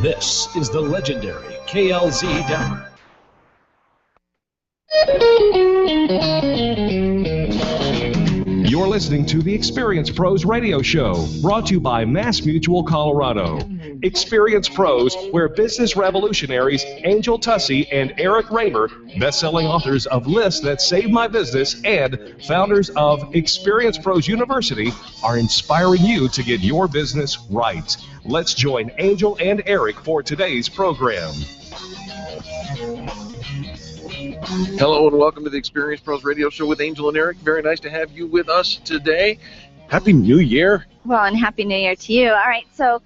This is the legendary KLZ Denver. You're listening to the Experience Pros Radio Show, brought to you by Mass Mutual Colorado. Experience Pros, where business revolutionaries Angel Tuccy and Eric Reamer, best-selling authors of Lists That Saved My Business and founders of Experience Pros University, are inspiring you to get your business right. Let's join Angel and Eric for today's program. Hello and welcome to the Experience Pros Radio Show with Angel and Eric. Very nice to have you with us today. Happy New Year. Well, and Happy New Year to you. All right, so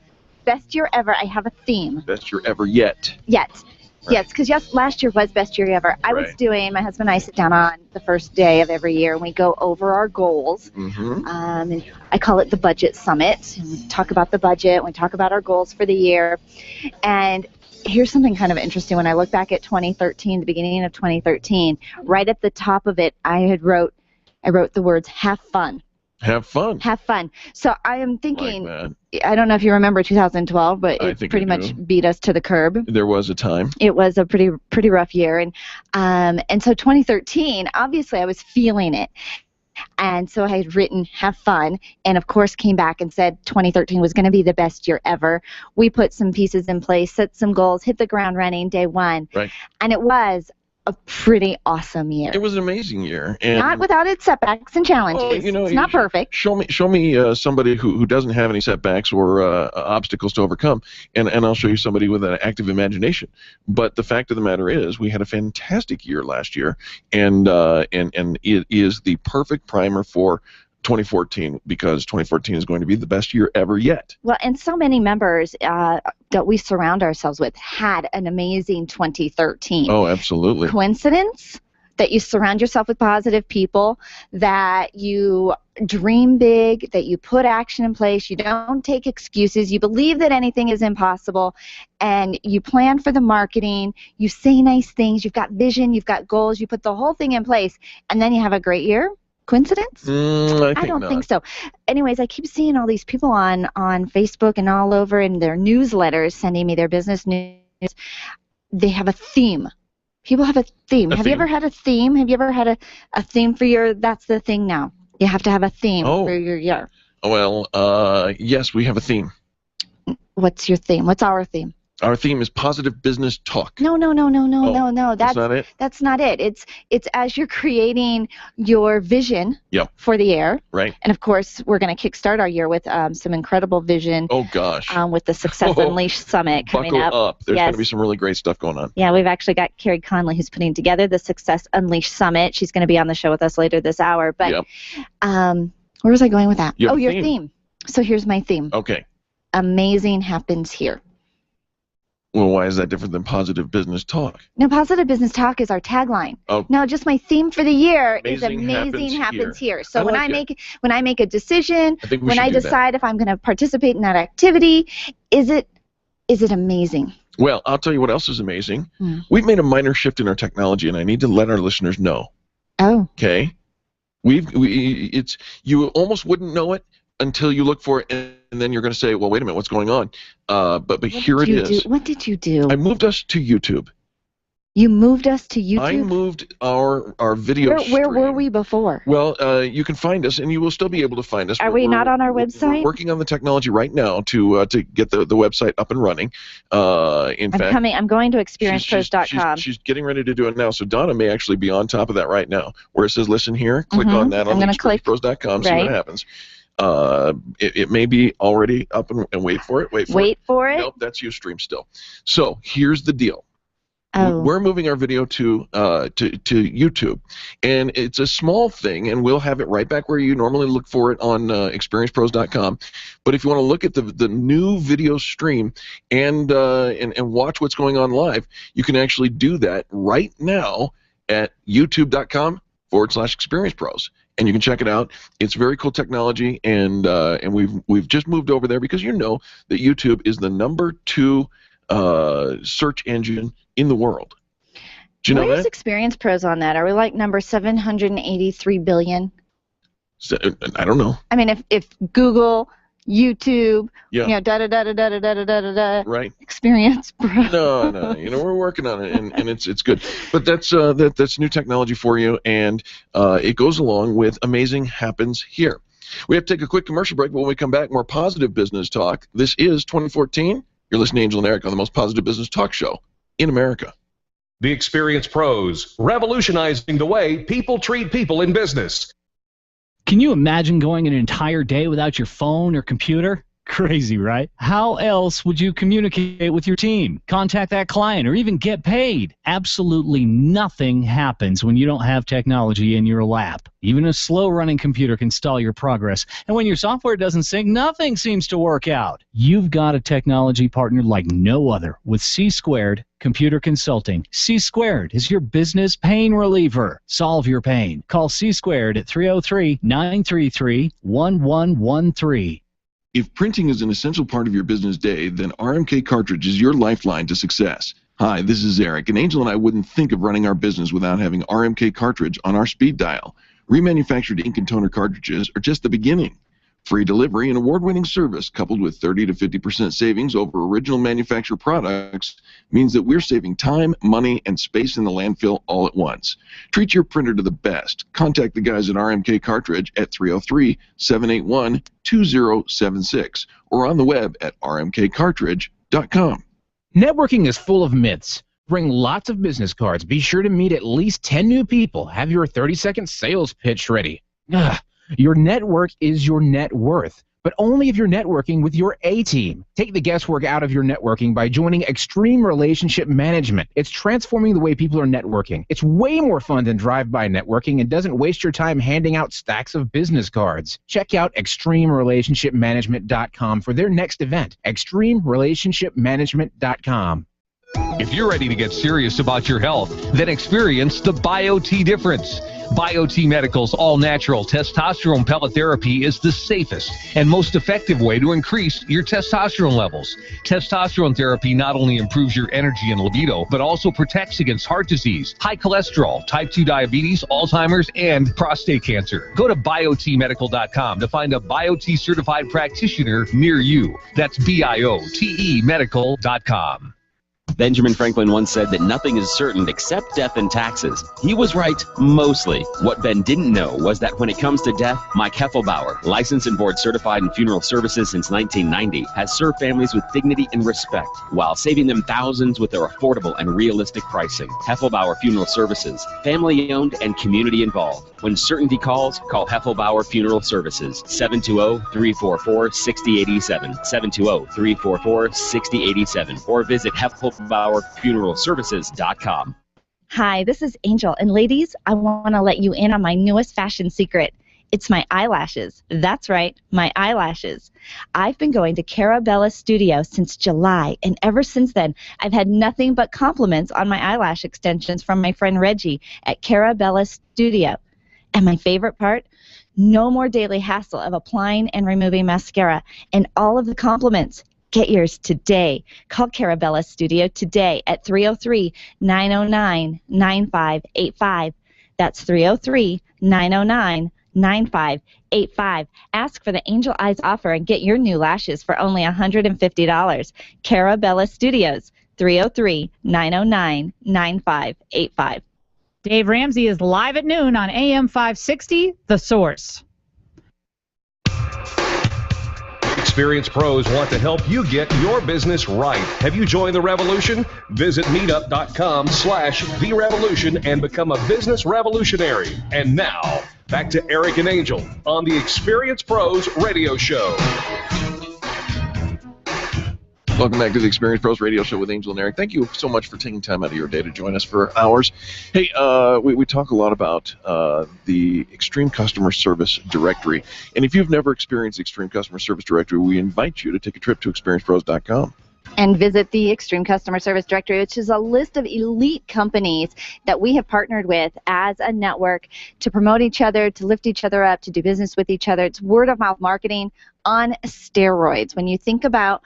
best year ever. I have a theme. Best year ever yet. Yet. Right. Yes, because last year was best year ever. I was doing, my husband and I sit down on the first day of every year and we go over our goals. And I call it the Budget Summit. And we talk about the budget, we talk about our goals for the year. And here's something kind of interesting. When I look back at 2013, the beginning of 2013, right at the top of it, I wrote the words, have fun. Have fun. Have fun. So I am thinking, I don't know if you remember 2012, but it pretty much beat us to the curb. There was a time. It was a pretty rough year. And so 2013, obviously I was feeling it. And so I had written, have fun, and of course came back and said 2013 was going to be the best year ever. We put some pieces in place, set some goals, hit the ground running day one. Right. And it was a pretty awesome year. It was an amazing year. And not without its setbacks and challenges. Well, you know, it's not perfect. Show me somebody who doesn't have any setbacks or obstacles to overcome, and I'll show you somebody with an active imagination. But the fact of the matter is, we had a fantastic year last year, and it is the perfect primer for 2014, because 2014 is going to be the best year ever yet. Well, and so many members that we surround ourselves with had an amazing 2013. Oh, absolutely. Coincidence that you surround yourself with positive people, that you dream big, that you put action in place, you don't take excuses, you believe that anything is impossible, and you plan for the marketing, you say nice things, you've got vision, you've got goals, you put the whole thing in place, and then you have a great year? Coincidence? I don't think so. Anyways, I keep seeing all these people on Facebook and all over in their newsletters sending me their business news. They have a theme. People have a theme. Have you ever had a theme? Have you ever had a theme for your, that's the thing now. You have to have a theme for your year. Well, yes, we have a theme. What's your theme? What's our theme? Our theme is positive business talk. No. That's not it? That's not it. It's as you're creating your vision for the year. Right. And, of course, we're going to kickstart our year with some incredible vision. Oh, gosh. With the Success Unleashed Summit coming up. Buckle up. There's going to be some really great stuff going on. Yeah, we've actually got Carey Conley who's putting together the Success Unleashed Summit. She's going to be on the show with us later this hour. But where was I going with that? Your theme. So here's my theme. Okay. Amazing happens here. Well, why is that different than positive business talk? No, positive business talk is our tagline. Oh. No, just my theme for the year is amazing happens here. So when I make a decision, when I decide if I'm going to participate in that activity, is it amazing? Well, I'll tell you what else is amazing. We've made a minor shift in our technology, and I need to let our listeners know. Oh. Okay. You almost wouldn't know it until you look for it, and then you're going to say, well, wait a minute, what's going on? But here it is. What did you do? I moved us to YouTube. You moved us to YouTube? I moved our video stream. Where were we before? Well, you can find us, and you will still be able to find us. Are we not on our website? We're working on the technology right now to get the website up and running. I'm going to experiencepros.com. She's getting ready to do it now, so Donna may actually be on top of that right now. Where it says listen here, click on that on experiencepros.com, see what happens. It may be already up and wait for it. Wait for it. Nope, that's Ustream still. So here's the deal. We're moving our video to YouTube, and it's a small thing, and we'll have it right back where you normally look for it on experiencepros.com. But if you want to look at the new video stream and watch what's going on live, you can actually do that right now at youtube.com/experiencepros. And you can check it out. It's very cool technology, and we've just moved over there because you know that YouTube is the #2 search engine in the world. Do you know that? Where's Experience Pros on that? Are we like number 783 billion? So, I don't know. I mean, if Google, YouTube, you know, right. Experience Pros. No. We're working on it, and it's good. But that's new technology for you, and it goes along with Amazing Happens Here. We have to take a quick commercial break, but when we come back, more positive business talk. This is 2014. You're listening to Angel and Eric on the most positive business talk show in America. The Experience Pros, revolutionizing the way people treat people in business. Can you imagine going an entire day without your phone or computer? Crazy, right? How else would you communicate with your team, contact that client, or even get paid? Absolutely nothing happens when you don't have technology in your lap. Even a slow-running computer can stall your progress. And when your software doesn't sync, nothing seems to work out. You've got a technology partner like no other with C-Squared Computer Consulting. C-Squared is your business pain reliever. Solve your pain. Call C-Squared at 303-933-1113. If printing is an essential part of your business day, then RMK Cartridge is your lifeline to success. Hi, this is Eric, and Angel and I wouldn't think of running our business without having RMK Cartridge on our speed dial. Remanufactured ink and toner cartridges are just the beginning. Free delivery and award-winning service coupled with 30 to 50% savings over original manufacturer products means that we're saving time, money, and space in the landfill all at once. Treat your printer to the best. Contact the guys at RMK Cartridge at 303-781-2076 or on the web at rmkcartridge.com. Networking is full of myths. Bring lots of business cards. Be sure to meet at least 10 new people. Have your 30-second sales pitch ready. Your network is your net worth, but only if you're networking with your A-team. Take the guesswork out of your networking by joining Extreme Relationship Management. It's transforming the way people are networking. It's way more fun than drive-by networking and doesn't waste your time handing out stacks of business cards. Check out ExtremeRelationshipManagement.com for their next event, ExtremeRelationshipManagement.com. If you're ready to get serious about your health, then experience the BioT difference. BioT Medical's all-natural testosterone pellet therapy is the safest and most effective way to increase your testosterone levels. Testosterone therapy not only improves your energy and libido, but also protects against heart disease, high cholesterol, type 2 diabetes, Alzheimer's, and prostate cancer. Go to biotmedical.com to find a BioT certified practitioner near you. That's BIOTE medical.com. Benjamin Franklin once said that nothing is certain except death and taxes. He was right, mostly. What Ben didn't know was that when it comes to death, Mike Heffelbauer, licensed and board certified in funeral services since 1990, has served families with dignity and respect while saving them thousands with their affordable and realistic pricing. Heffelbauer Funeral Services, family-owned and community-involved. When certainty calls, call Heffelbauer Funeral Services, 720-344-6087, 720-344-6087, or visit HeffelbauerFuneralServices.com. Hi, this is Angel, and ladies, I want to let you in on my newest fashion secret. It's my eyelashes. That's right, my eyelashes. I've been going to Carabella Studio since July, and ever since then, I've had nothing but compliments on my eyelash extensions from my friend Reggie at Carabella Studio. And my favorite part? No more daily hassle of applying and removing mascara, and all of the compliments. Get yours today. Call Carabella Studio today at 303-909-9585. That's 303-909-9585. Ask for the Angel Eyes offer and get your new lashes for only $150. Carabella Studios, 303-909-9585. Dave Ramsey is live at noon on AM 560, The Source. Experienced pros want to help you get your business right. Have you joined the revolution? Visit meetup.com/therevolution and become a business revolutionary. And now, back to Eric and Angel on the Experienced Pros Radio Show. Welcome back to the Experience Pros Radio Show with Angel and Eric. Thank you so much for taking time out of your day to join us for hours. Hey, we talk a lot about the Extreme Customer Service Directory. And if you've never experienced Extreme Customer Service Directory, we invite you to take a trip to experiencepros.com. And visit the Extreme Customer Service Directory, which is a list of elite companies that we have partnered with as a network to promote each other, to lift each other up, to do business with each other. It's word-of-mouth marketing on steroids. When you think about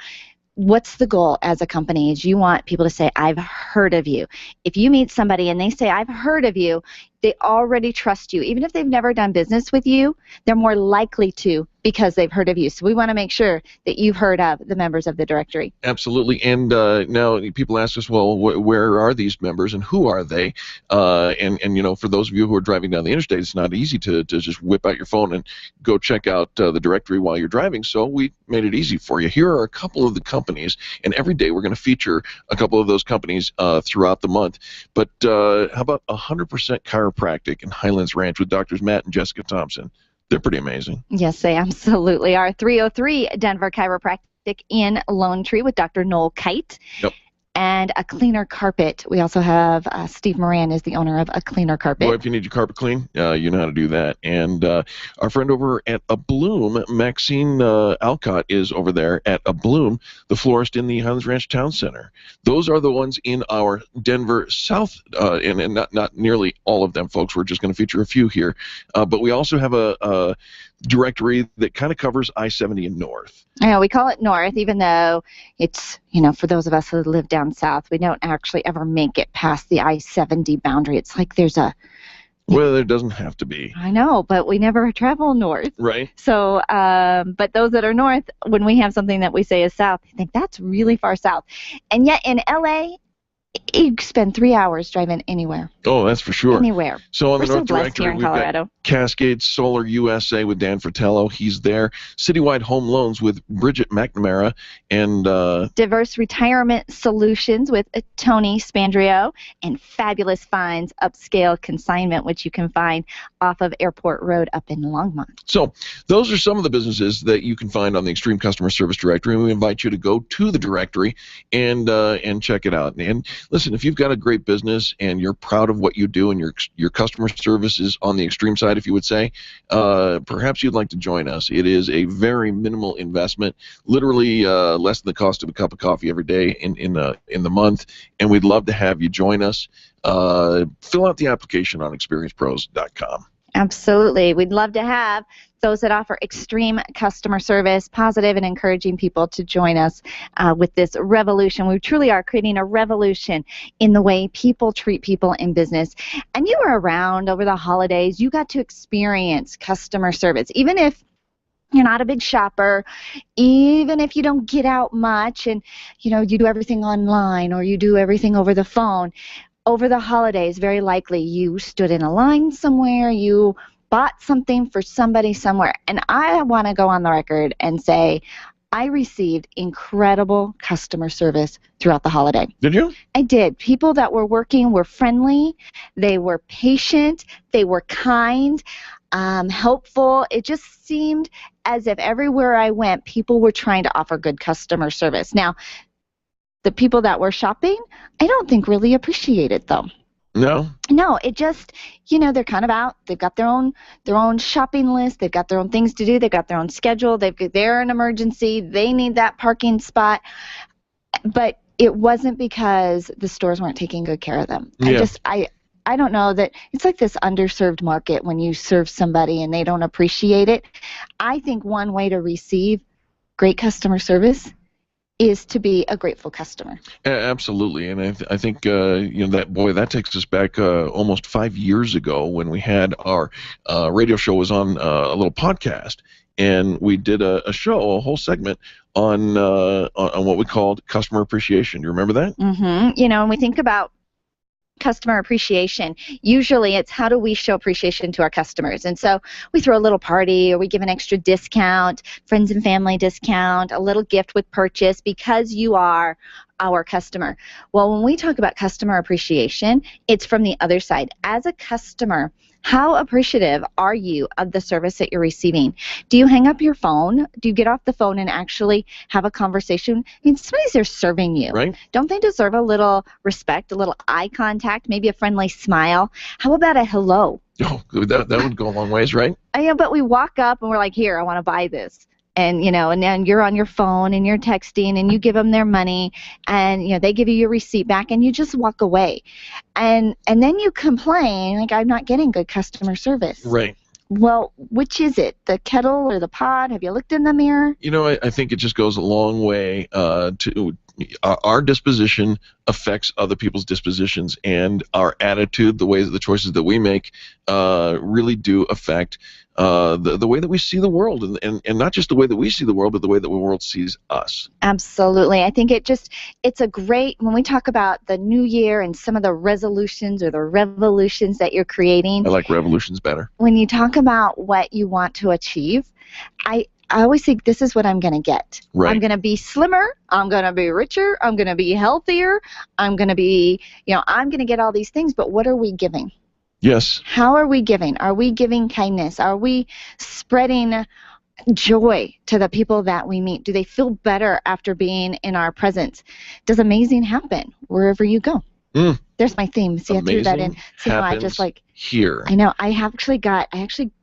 what's the goal as a company is you want people to say, I've heard of you. If you meet somebody and they say, I've heard of you, They already trust you. Even if they've never done business with you, they're more likely to because they've heard of you. So we want to make sure that you've heard of the members of the directory. Absolutely. And now people ask us, well, where are these members and who are they? And you know, for those of you who are driving down the interstate, it's not easy to just whip out your phone and go check out the directory while you're driving. So we made it easy for you. Here are a couple of the companies, and every day we're going to feature a couple of those companies throughout the month. But how about 100% Chiropractic in Highlands Ranch with Drs. Matt and Jessica Thompson? They're pretty amazing. Yes, they absolutely are. 303 Denver Chiropractic in Lone Tree with Dr. Noel Kite. Yep. And A Cleaner Carpet. We also have Steve Moran is the owner of A Cleaner Carpet. Boy, if you need your carpet clean, you know how to do that. And our friend over at A Bloom, Maxine Alcott, is over there at A Bloom, the florist in the Highlands Ranch Town Center. Those are the ones in our Denver South, and not nearly all of them, folks. We're just going to feature a few here. But we also have a directory that kind of covers I-70 and north. Yeah, we call it north, even though it's, you know, for those of us who live down south, we don't actually ever make it past the I-70 boundary. It's like there's a... Well, there doesn't have to be. I know, but we never travel north. Right. So, but those that are north, when we have something that we say is south, I think that's really far south. And yet in L.A., you spend 3 hours driving anywhere. Oh, that's for sure. Anywhere. So on We're the North so blessed Directory, here in we've Colorado. got Cascade Solar USA with Dan Fratello. He's there. Citywide Home Loans with Bridget McNamara. And Diverse Retirement Solutions with Tony Spandrio. And Fabulous Finds Upscale Consignment, which you can find off of Airport Road up in Longmont. So those are some of the businesses that you can find on the Extreme Customer Service Directory. And we invite you to go to the directory and check it out. And listen, if you've got a great business and you're proud of what you do and your customer service is on the extreme side, if you would say, perhaps you'd like to join us. It is a very minimal investment, literally less than the cost of a cup of coffee every day in the month, and we'd love to have you join us. Fill out the application on experiencepros.com. Absolutely. We'd love to have those that offer extreme customer service, positive and encouraging people to join us with this revolution. We truly are creating a revolution in the way people treat people in business. And you were around over the holidays. You got to experience customer service. Even if you're not a big shopper, even if you don't get out much and, you know, you do everything online or you do everything over the phone, over the holidays, very likely you stood in a line somewhere, you bought something for somebody somewhere. And I want to go on the record and say I received incredible customer service throughout the holiday. Did you? I did. People that were working were friendly. They were patient. They were kind, helpful. It just seemed as if everywhere I went, people were trying to offer good customer service. Now, the people that were shopping, I don't think really appreciate it, though. No? No, it just, you know, they're kind of out. They've got their own shopping list. They've got their own things to do. They've got their own schedule. They're an emergency. They need that parking spot. But it wasn't because the stores weren't taking good care of them. Yeah. I don't know that it's like this underserved market when you serve somebody and they don't appreciate it. I think one way to receive great customer service is to be a grateful customer. Absolutely, and I think you know, that takes us back almost 5 years ago when we had our radio show was on a little podcast, and we did a whole segment on what we called customer appreciation. Do you remember that? Mm-hmm. You know, when we think about customer appreciation, usually it's how do we show appreciation to our customers. And so we throw a little party or we give an extra discount, friends and family discount, a little gift with purchase because you are our customer. Well, when we talk about customer appreciation, it's from the other side. As a customer, how appreciative are you of the service that you're receiving? Do you hang up your phone? Do you get off the phone and actually have a conversation? I mean, somebody's there serving you. Right. Don't they deserve a little respect, a little eye contact, maybe a friendly smile? How about a hello? Oh, that would go a long ways, right? Yeah, but we walk up and we're like, here, I want to buy this. And, you know, and then you're on your phone and you're texting and you give them their money and, you know, they give you your receipt back and you just walk away. And then you complain, like, I'm not getting good customer service. Right. Well, which is it? The kettle or the pot? Have you looked in the mirror? You know, I think it just goes a long way to Our disposition affects other people's dispositions, and our attitude, the choices that we make, really do affect the way that we see the world, and not just the way that we see the world, but the way that the world sees us. Absolutely. I think it's a great, when we talk about the new year and some of the resolutions or the revolutions that you're creating. I like revolutions better. When you talk about what you want to achieve, I always think this is what I'm going to get. Right. I'm going to be slimmer. I'm going to be richer. I'm going to be healthier. I'm going to be, I'm going to get all these things, but what are we giving? Yes. How are we giving? Are we giving kindness? Are we spreading joy to the people that we meet? Do they feel better after being in our presence? Does amazing happen wherever you go? There's my theme. See, I threw that in. See how I just here. I know. I actually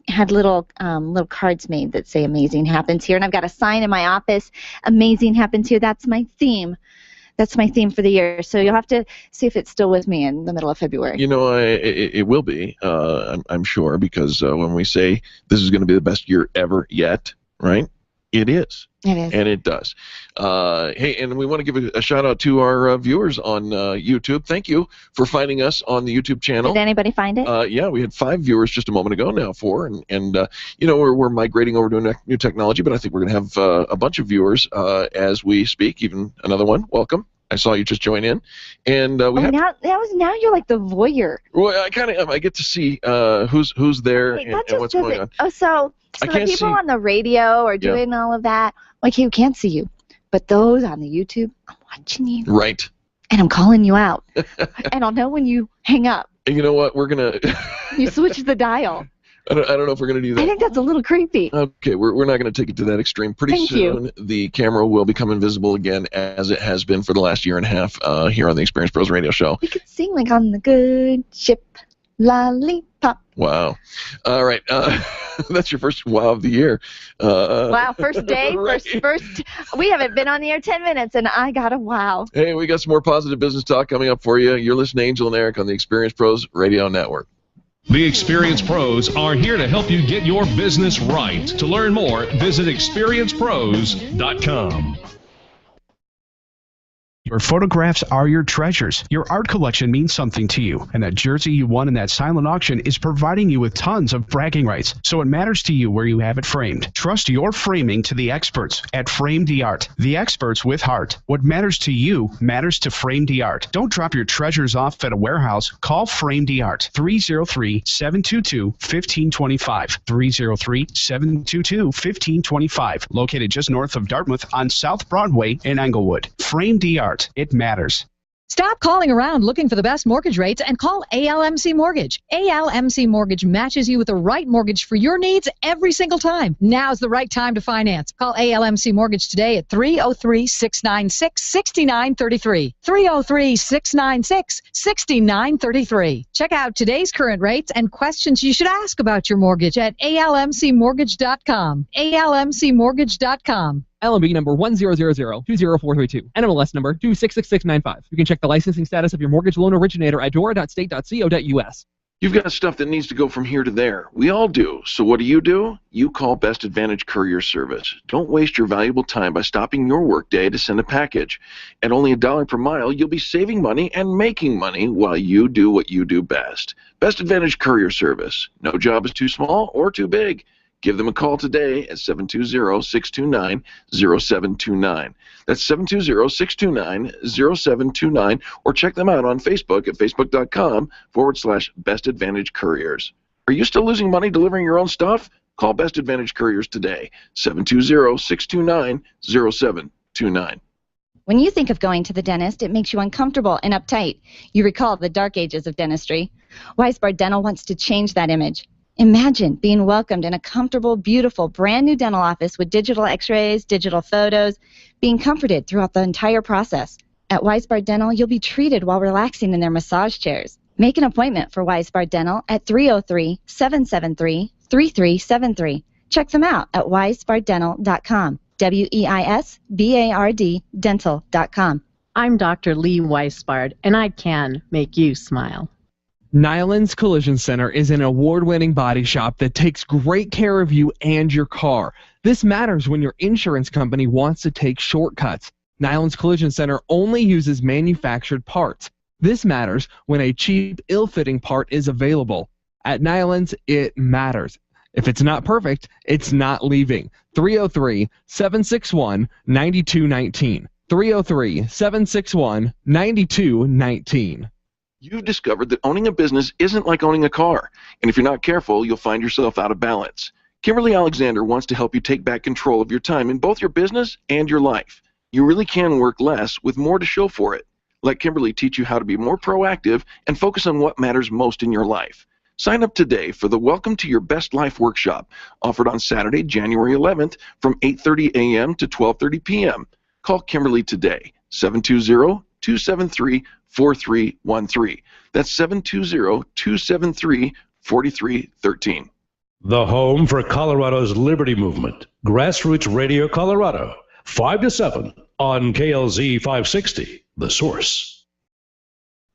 had little cards made that say "Amazing happens here," and I've got a sign in my office. "Amazing happens here." That's my theme. That's my theme for the year. So you'll have to see if it's still with me in the middle of February. It will be. I'm sure, because when we say this is going to be the best year ever yet, right? It is. It is. And it does. Hey, and we want to give a shout out to our viewers on YouTube. Thank you for finding us on the YouTube channel. Did anybody find it? Yeah, we had 5 viewers just a moment ago, now 4. And we're migrating over to new technology, but I think we're going to have a bunch of viewers as we speak, even another one. Welcome. I saw you just join in. And now you're like the voyeur. Well, I kind of am. I get to see who's there and what's going on. Oh, so the people on the radio are doing all of that. Like, you can't see you, but those on the YouTube, I'm watching you. Right. And I'm calling you out. And I'll know when you hang up. And you know what? We're going to... You switch the dial. I don't know if we're going to do that. I think that's a little creepy. Okay, we're not going to take it to that extreme. Pretty soon, the camera will become invisible again, as it has been for the last year and a half here on the Experience Pros Radio Show. We could sing like on the good ship, lollipop. Wow. All right. That's your first wow of the year. Wow, first day, right. first. We haven't been on the air 10 minutes, and I got a wow. Hey, we got some more positive business talk coming up for you. You're listening to Angel and Eric on the Experience Pros Radio Network. The Experience Pros are here to help you get your business right. To learn more, visit experiencepros.com. Your photographs are your treasures. Your art collection means something to you, and that jersey you won in that silent auction is providing you with tons of bragging rights, so it matters to you where you have it framed. Trust your framing to the experts at Frame Art, the experts with heart. What matters to you matters to Frame Art. Don't drop your treasures off at a warehouse. Call Frame Art, 303-722-1525, 303-722-1525, located just north of Dartmouth on South Broadway in Englewood. Frame Art. It matters. Stop calling around looking for the best mortgage rates and call ALMC Mortgage. ALMC Mortgage matches you with the right mortgage for your needs every single time. Now's the right time to finance. Call ALMC Mortgage today at 303-696-6933. 303-696-6933. Check out today's current rates and questions you should ask about your mortgage at almcmortgage.com. almcmortgage.com. LMB number 1000-20432. NMLS number 266695. You can check the licensing status of your mortgage loan originator at dora.state.co.us. You've got stuff that needs to go from here to there. We all do. So what do? You call Best Advantage Courier Service. Don't waste your valuable time by stopping your workday to send a package. At only $1 per mile, you'll be saving money and making money while you do what you do best. Best Advantage Courier Service. No job is too small or too big. Give them a call today at 720-629-0729. That's 720-629-0729, or check them out on Facebook at facebook.com/Best Advantage Couriers. Are you still losing money delivering your own stuff? Call Best Advantage Couriers today, 720-629-0729. When you think of going to the dentist, it makes you uncomfortable and uptight. You recall the dark ages of dentistry. Weisbard Dental wants to change that image. Imagine being welcomed in a comfortable, beautiful, brand new dental office with digital x-rays, digital photos, being comforted throughout the entire process. At Weisbard Dental, you'll be treated while relaxing in their massage chairs. Make an appointment for Weisbard Dental at 303-773-3373. Check them out at weisbarddental.com, WEISBARD dental.com. I'm Dr. Lee Weisbard, and I can make you smile. Nyland's Collision Center is an award-winning body shop that takes great care of you and your car. This matters when your insurance company wants to take shortcuts. Nylon's Collision Center only uses manufactured parts. This matters when a cheap, ill-fitting part is available. At Nylon's, it matters. If it's not perfect, it's not leaving. 303-761-9219. 303-761-9219. You've discovered that owning a business isn't like owning a car, and if you're not careful, you'll find yourself out of balance. Kimberly Alexander wants to help you take back control of your time in both your business and your life. You really can work less with more to show for it. Let Kimberly teach you how to be more proactive and focus on what matters most in your life. Sign up today for the Welcome to Your Best Life workshop, offered on Saturday, January 11th from 8:30 a.m. to 12:30 p.m. Call Kimberly today, 720-273-4313. That's 720-273-4313. The home for Colorado's Liberty Movement, Grassroots Radio Colorado, 5 to 7 on KLZ 560, The Source.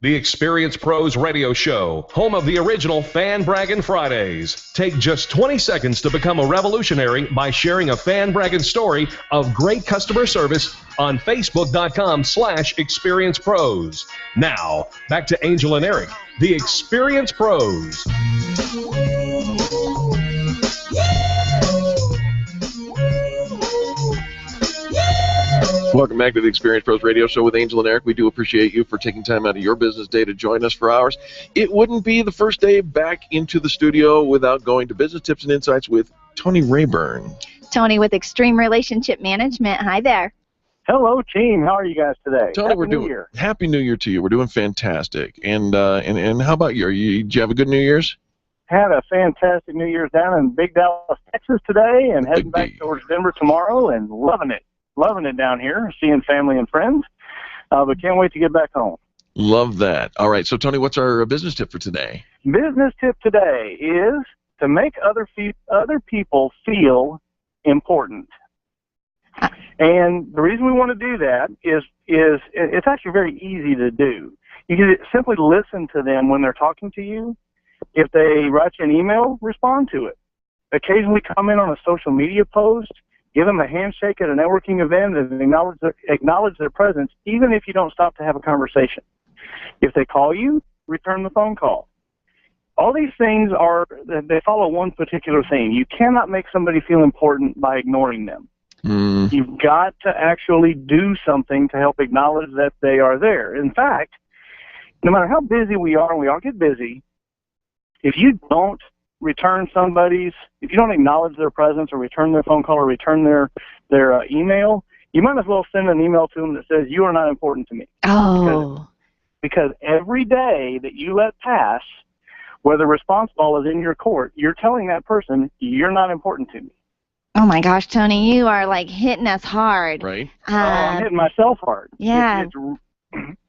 The Experience Pros Radio Show, home of the original Fan Braggin' Fridays. Take just 20 seconds to become a revolutionary by sharing a Fan Braggin' story of great customer service on Facebook.com/ExperiencePros. Now, back to Angel and Eric, the Experience Pros. Welcome back to the Experience Pros Radio Show with Angel and Eric. We do appreciate you for taking time out of your business day to join us for ours. It wouldn't be the first day back into the studio without going to Business Tips and Insights with Tony Raburn. Tony with Extreme Relationship Management. Hi there. Hello, team. How are you guys today? Tony, Happy New Year to you. We're doing fantastic. And how about you? Did you have a good New Year's? Had a fantastic New Year's down in Big Dallas, Texas today, and heading back towards Denver tomorrow, and loving it down here, seeing family and friends, but can't wait to get back home. Love that. All right, so Tony, what's our business tip for today? Business tip today is to make other people feel important. And the reason we want to do that is it's actually very easy to do. You can simply listen to them when they're talking to you. If they write you an email, respond to it. Occasionally comment on a social media post. Give them a handshake at a networking event and acknowledge their presence, even if you don't stop to have a conversation. If they call you, return the phone call. All these things they follow one particular thing. You cannot make somebody feel important by ignoring them. You've got to actually do something to help acknowledge that they are there. In fact, no matter how busy we are, and we all get busy, if you don't if you don't acknowledge their presence or return their phone call or return their email, you might as well send an email to them that says, "You are not important to me." Oh. Because every day that you let pass, where the response ball is in your court, you're telling that person, "You're not important to me." Oh my gosh, Tony, you are like hitting us hard. Right. I'm hitting myself hard. Yeah.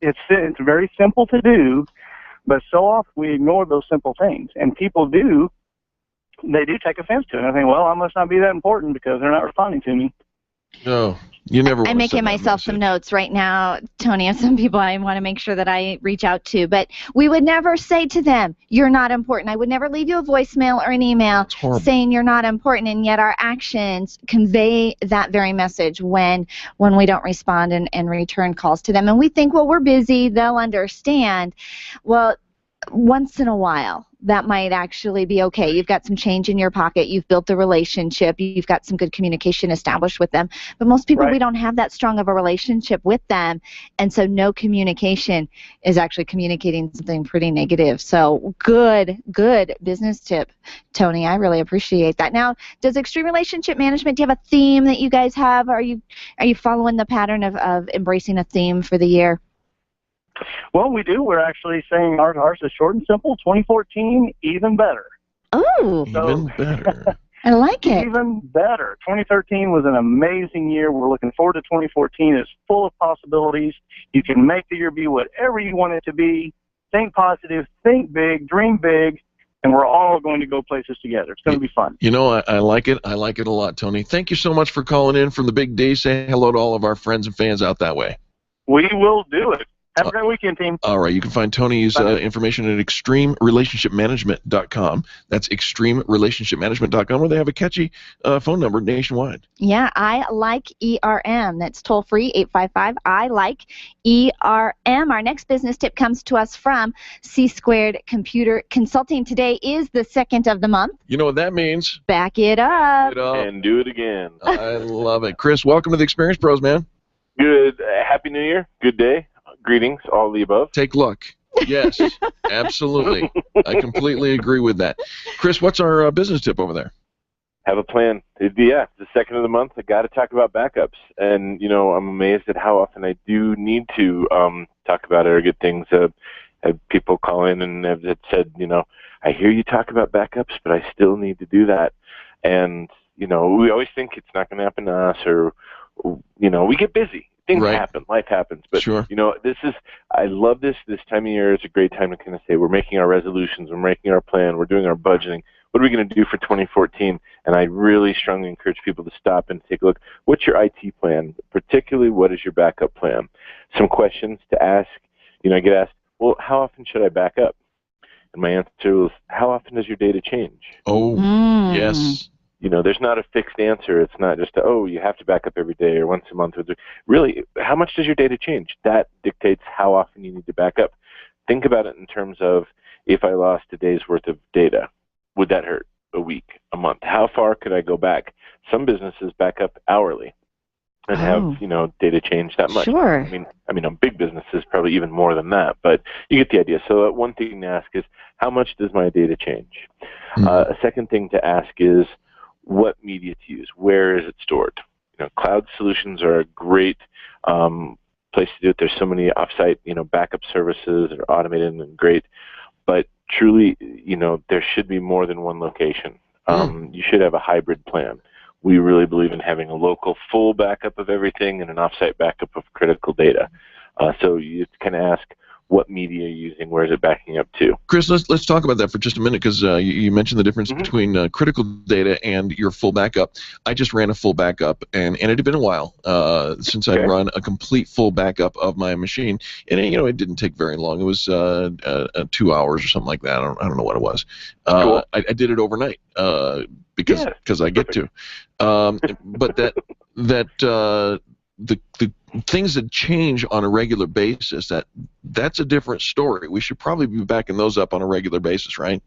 It's very simple to do, but so often we ignore those simple things, and people do take offense to it. I think, well, I must not be that important because they're not responding to me. No, you never. I'm making myself some notes right now, Tony, of some people I want to make sure that I reach out to. But we would never say to them, "You're not important." I would never leave you a voicemail or an email saying you're not important, and yet our actions convey that very message when we don't respond and return calls to them. And we think, well, we're busy, they'll understand. Well, once in a while, that might actually be okay. You've got some change in your pocket. You've built the relationship. You've got some good communication established with them. But most people, we don't have that strong of a relationship with them. And so no communication is actually communicating something pretty negative. So good business tip, Tony. I really appreciate that. Now, does Extreme Relationship Management, do you have a theme that you guys have? Are you following the pattern of embracing a theme for the year? Well, we do. We're actually saying ours is short and simple. 2014, even better. Oh, even better. I like it. Even better. 2013 was an amazing year. We're looking forward to 2014. It's full of possibilities. You can make the year be whatever you want it to be. Think positive, think big, dream big, and we're all going to go places together. It's going to be fun. You know, I like it. I like it a lot, Tony. Thank you so much for calling in from the Big D. Say hello to all of our friends and fans out that way. We will do it. Have a great weekend, team. All right. You can find Tony's information at extremerelationshipmanagement.com. That's extremerelationshipmanagement.com, where they have a catchy phone number nationwide. Yeah, I like ERM. That's toll free, 855. I like ERM. Our next business tip comes to us from C-Squared Computer Consulting. Today is the 2nd of the month. You know what that means? Back it up. And do it again. I love it. Chris, welcome to the Experience Pros, man. Good. Happy New Year. Good day. Greetings, all of the above. Take luck. Yes, absolutely. I completely agree with that. Chris, what's our business tip over there? Have a plan. It's the 2nd of the month. I got to talk about backups, and I'm amazed at how often I do need to talk about it or get things. Have people call in and have said, I hear you talk about backups, but I still need to do that. And we always think it's not going to happen to us, or we get busy. Things happen. Life happens. But, I love this time of year. It's a great time to kind of say we're making our resolutions, we're making our plan, we're doing our budgeting. What are we going to do for 2014? And I really strongly encourage people to stop and take a look. What's your IT plan? Particularly, what is your backup plan? Some questions to ask. I get asked, well, how often should I back up? And my answer was, how often does your data change? Oh, yes. There's not a fixed answer. It's not just, you have to back up every day or once a month. Really, how much does your data change? That dictates how often you need to back up. Think about it in terms of, if I lost a day's worth of data, would that hurt? A week, a month? How far could I go back? Some businesses back up hourly and have, data change that much. Sure. I mean, big businesses probably even more than that, but you get the idea. So one thing to ask is, how much does my data change? A second thing to ask is, what media to use? Where is it stored? Cloud solutions are a great place to do it. There's so many offsite, backup services that are automated and great. But truly, there should be more than one location. You should have a hybrid plan. We really believe in having a local full backup of everything and an offsite backup of critical data. So you kind of ask, what media you're using, where is it backing up to? Chris, let's talk about that for just a minute, because you mentioned the difference between critical data and your full backup. I just ran a full backup, and it had been a while since I'd run a complete full backup of my machine, and it didn't take very long. It was 2 hours or something like that. I don't know what it was. Cool. I did it overnight because I get to. But the things that change on a regular basis, that's a different story. We should probably be backing those up on a regular basis, right?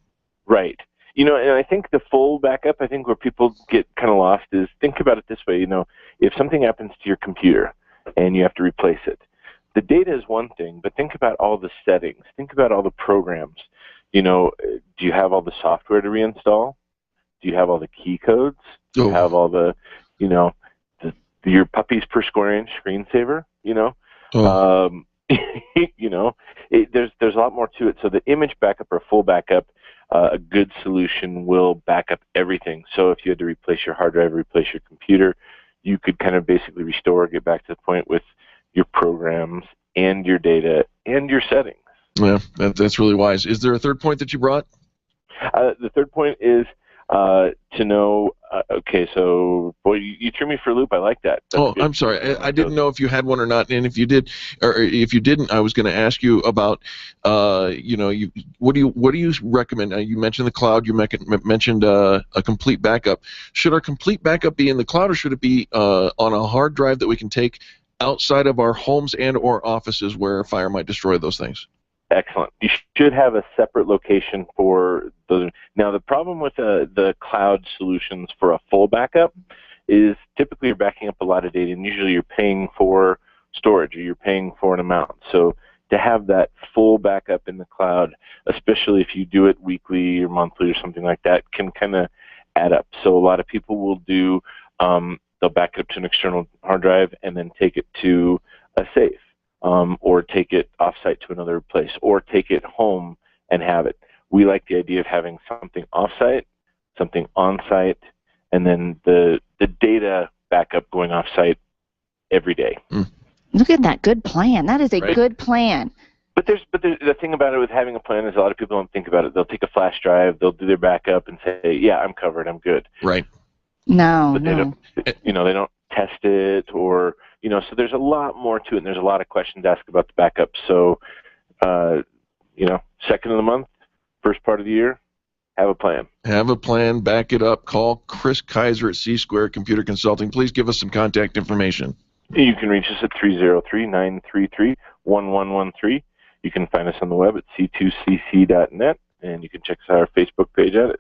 Right. And I think the full backup, I think where people get kind of lost is, think about it this way, if something happens to your computer and you have to replace it, the data is one thing, but think about all the settings. Think about all the programs. Do you have all the software to reinstall? Do you have all the key codes? Do you have all the, your puppies per square inch screensaver, there's a lot more to it. So the image backup or full backup, a good solution will back up everything. So if you had to replace your hard drive, replace your computer, you could kind of basically restore, get back to the point with your programs and your data and your settings. Yeah, that's really wise. Is there a third point that you brought? The third point is to know, okay, so, boy, you threw me for a loop. I like that. That's I'm sorry. I didn't know if you had one or not, and if you did, or if you didn't, I was going to ask you about, what do you recommend? You mentioned the cloud. You mentioned a complete backup. Should our complete backup be in the cloud, or should it be on a hard drive that we can take outside of our homes and or offices where fire might destroy those things? Excellent. You should have a separate location for those. Now, the problem with the cloud solutions for a full backup is typically you're backing up a lot of data, and usually you're paying for storage or you're paying for an amount. So to have that full backup in the cloud, especially if you do it weekly or monthly or something like that, can kind of add up. So a lot of people will do, they'll back up to an external hard drive and then take it to a safe. Or take it offsite to another place, or take it home and have it. We like the idea of having something offsite, something onsite, and then the data backup going offsite every day. Look at that good plan. That is a good plan. But the thing about it with having a plan is a lot of people don't think about it. They'll take a flash drive, they'll do their backup, and say, "Yeah, I'm covered, I'm good." Right. No, but they don't, they don't test it, or So there's a lot more to it, and there's a lot of questions asked about the backup. So, second of the month, first part of the year, have a plan. Have a plan, back it up. Call Chris Kaiser at C-Square Computer Consulting. Please give us some contact information. You can reach us at 303-933-1113. You can find us on the web at c2cc.net, and you can check us out our Facebook page at it,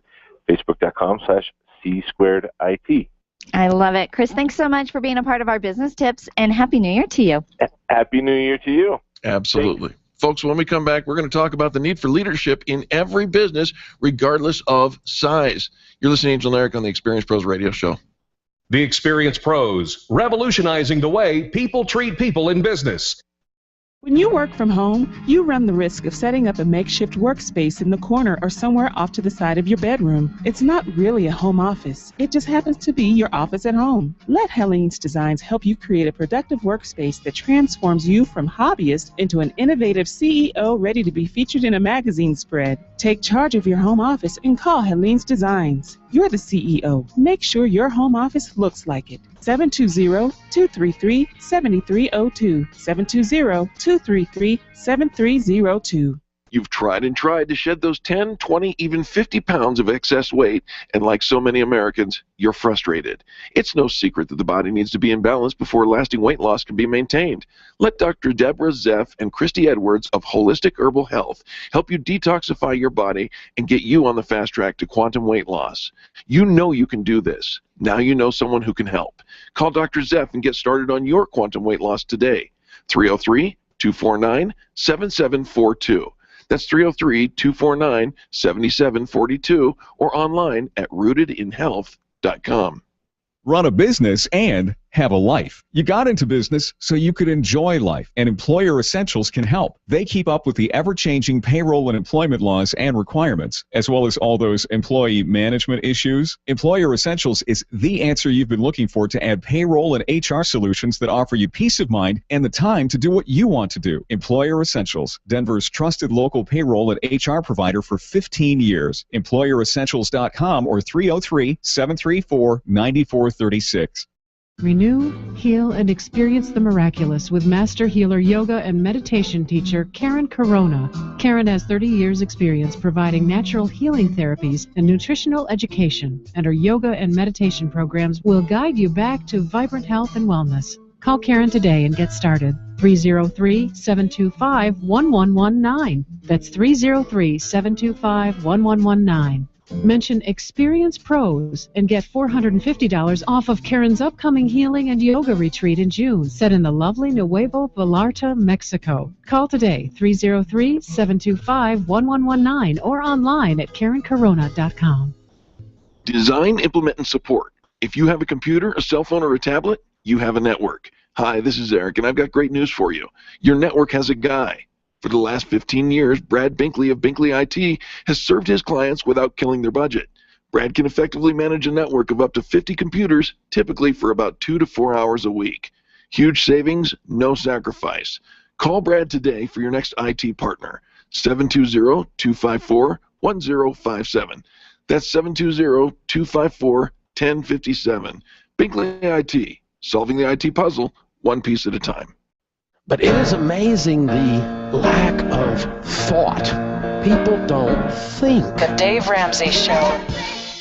facebook.com/c2it. I love it. Chris, thanks so much for being a part of our business tips, and Happy New Year to you. Happy New Year to you. Absolutely. Thanks. Folks, when we come back, we're going to talk about the need for leadership in every business, regardless of size. You're listening to Angel and Eric on the Experience Pros Radio Show. The Experience Pros, revolutionizing the way people treat people in business. When you work from home, you run the risk of setting up a makeshift workspace in the corner or somewhere off to the side of your bedroom. It's not really a home office. It just happens to be your office at home. Let Helene's Designs help you create a productive workspace that transforms you from hobbyist into an innovative CEO ready to be featured in a magazine spread. Take charge of your home office and call Helene's Designs. You're the CEO. Make sure your home office looks like it. 720-233-7302. 720-233-7302. You've tried and tried to shed those 10, 20, even 50 pounds of excess weight, and like so many Americans, you're frustrated. It's no secret that the body needs to be in balance before lasting weight loss can be maintained. Let Dr. Deborah Zeff and Christy Edwards of Holistic Herbal Health help you detoxify your body and get you on the fast track to quantum weight loss. You know you can do this. Now you know someone who can help. Call Dr. Zeff and get started on your quantum weight loss today. 303-249-7742. That's 303-249-7742 or online at rootedinhealth.com. Run a business and have a life. You got into business so you could enjoy life, and Employer Essentials can help. They keep up with the ever-changing payroll and employment laws and requirements, as well as all those employee management issues. Employer Essentials is the answer you've been looking for to add payroll and HR solutions that offer you peace of mind and the time to do what you want to do. Employer Essentials, Denver's trusted local payroll and HR provider for 15 years. EmployerEssentials.com or 303-734-9436. Renew, heal, and experience the miraculous with Master Healer Yoga and Meditation teacher Karen Corona. Karen has 30 years' experience providing natural healing therapies and nutritional education, and her yoga and meditation programs will guide you back to vibrant health and wellness. Call Karen today and get started. 303-725-1119. That's 303-725-1119. Mention Experience Pros and get $450 off of Karen's upcoming healing and yoga retreat in June, set in the lovely Nuevo Vallarta, Mexico. Call today, 303-725-1119 or online at KarenCorona.com. Design, implement, and support. If you have a computer, a cell phone, or a tablet, you have a network. Hi, this is Eric, and I've got great news for you. Your network has a guy. For the last 15 years, Brad Binkley of Binkley IT has served his clients without killing their budget. Brad can effectively manage a network of up to 50 computers, typically for about 2 to 4 hours a week. Huge savings, no sacrifice. Call Brad today for your next IT partner, 720-254-1057. That's 720-254-1057. Binkley IT, solving the IT puzzle one piece at a time. But it is amazing the lack of thought. People don't think. The Dave Ramsey Show.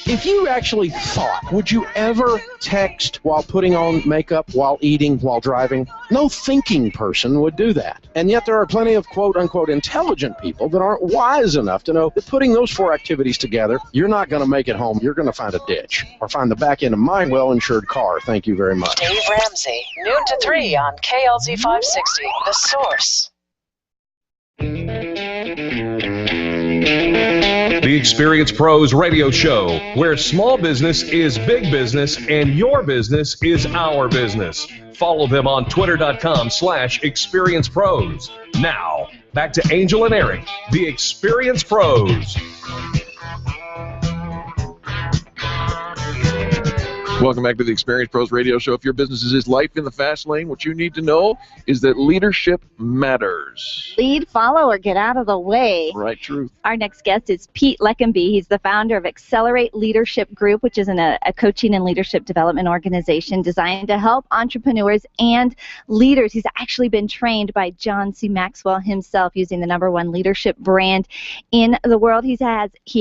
If you actually thought, would you ever text while putting on makeup, while eating, while driving? No thinking person would do that. And yet there are plenty of quote-unquote intelligent people that aren't wise enough to know that putting those four activities together, you're not going to make it home. You're going to find a ditch or find the back end of my well-insured car. Thank you very much. Dave Ramsey, noon to 3 on KLZ 560, The Source. The Experience Pros Radio Show, where small business is big business and your business is our business. Follow them on twitter.com/experiencepros. Now, back to Angel and Eric, the Experience Pros. Welcome back to the Experience Pros Radio Show. If your business is life in the fast lane, what you need to know is that leadership matters. Lead, follow, or get out of the way. Right, truth. Our next guest is Pete Leckemby. He's the founder of Accelerate Leadership Group, which is a coaching and leadership development organization designed to help entrepreneurs and leaders. He's actually been trained by John C. Maxwell himself, using the #1 leadership brand in the world. He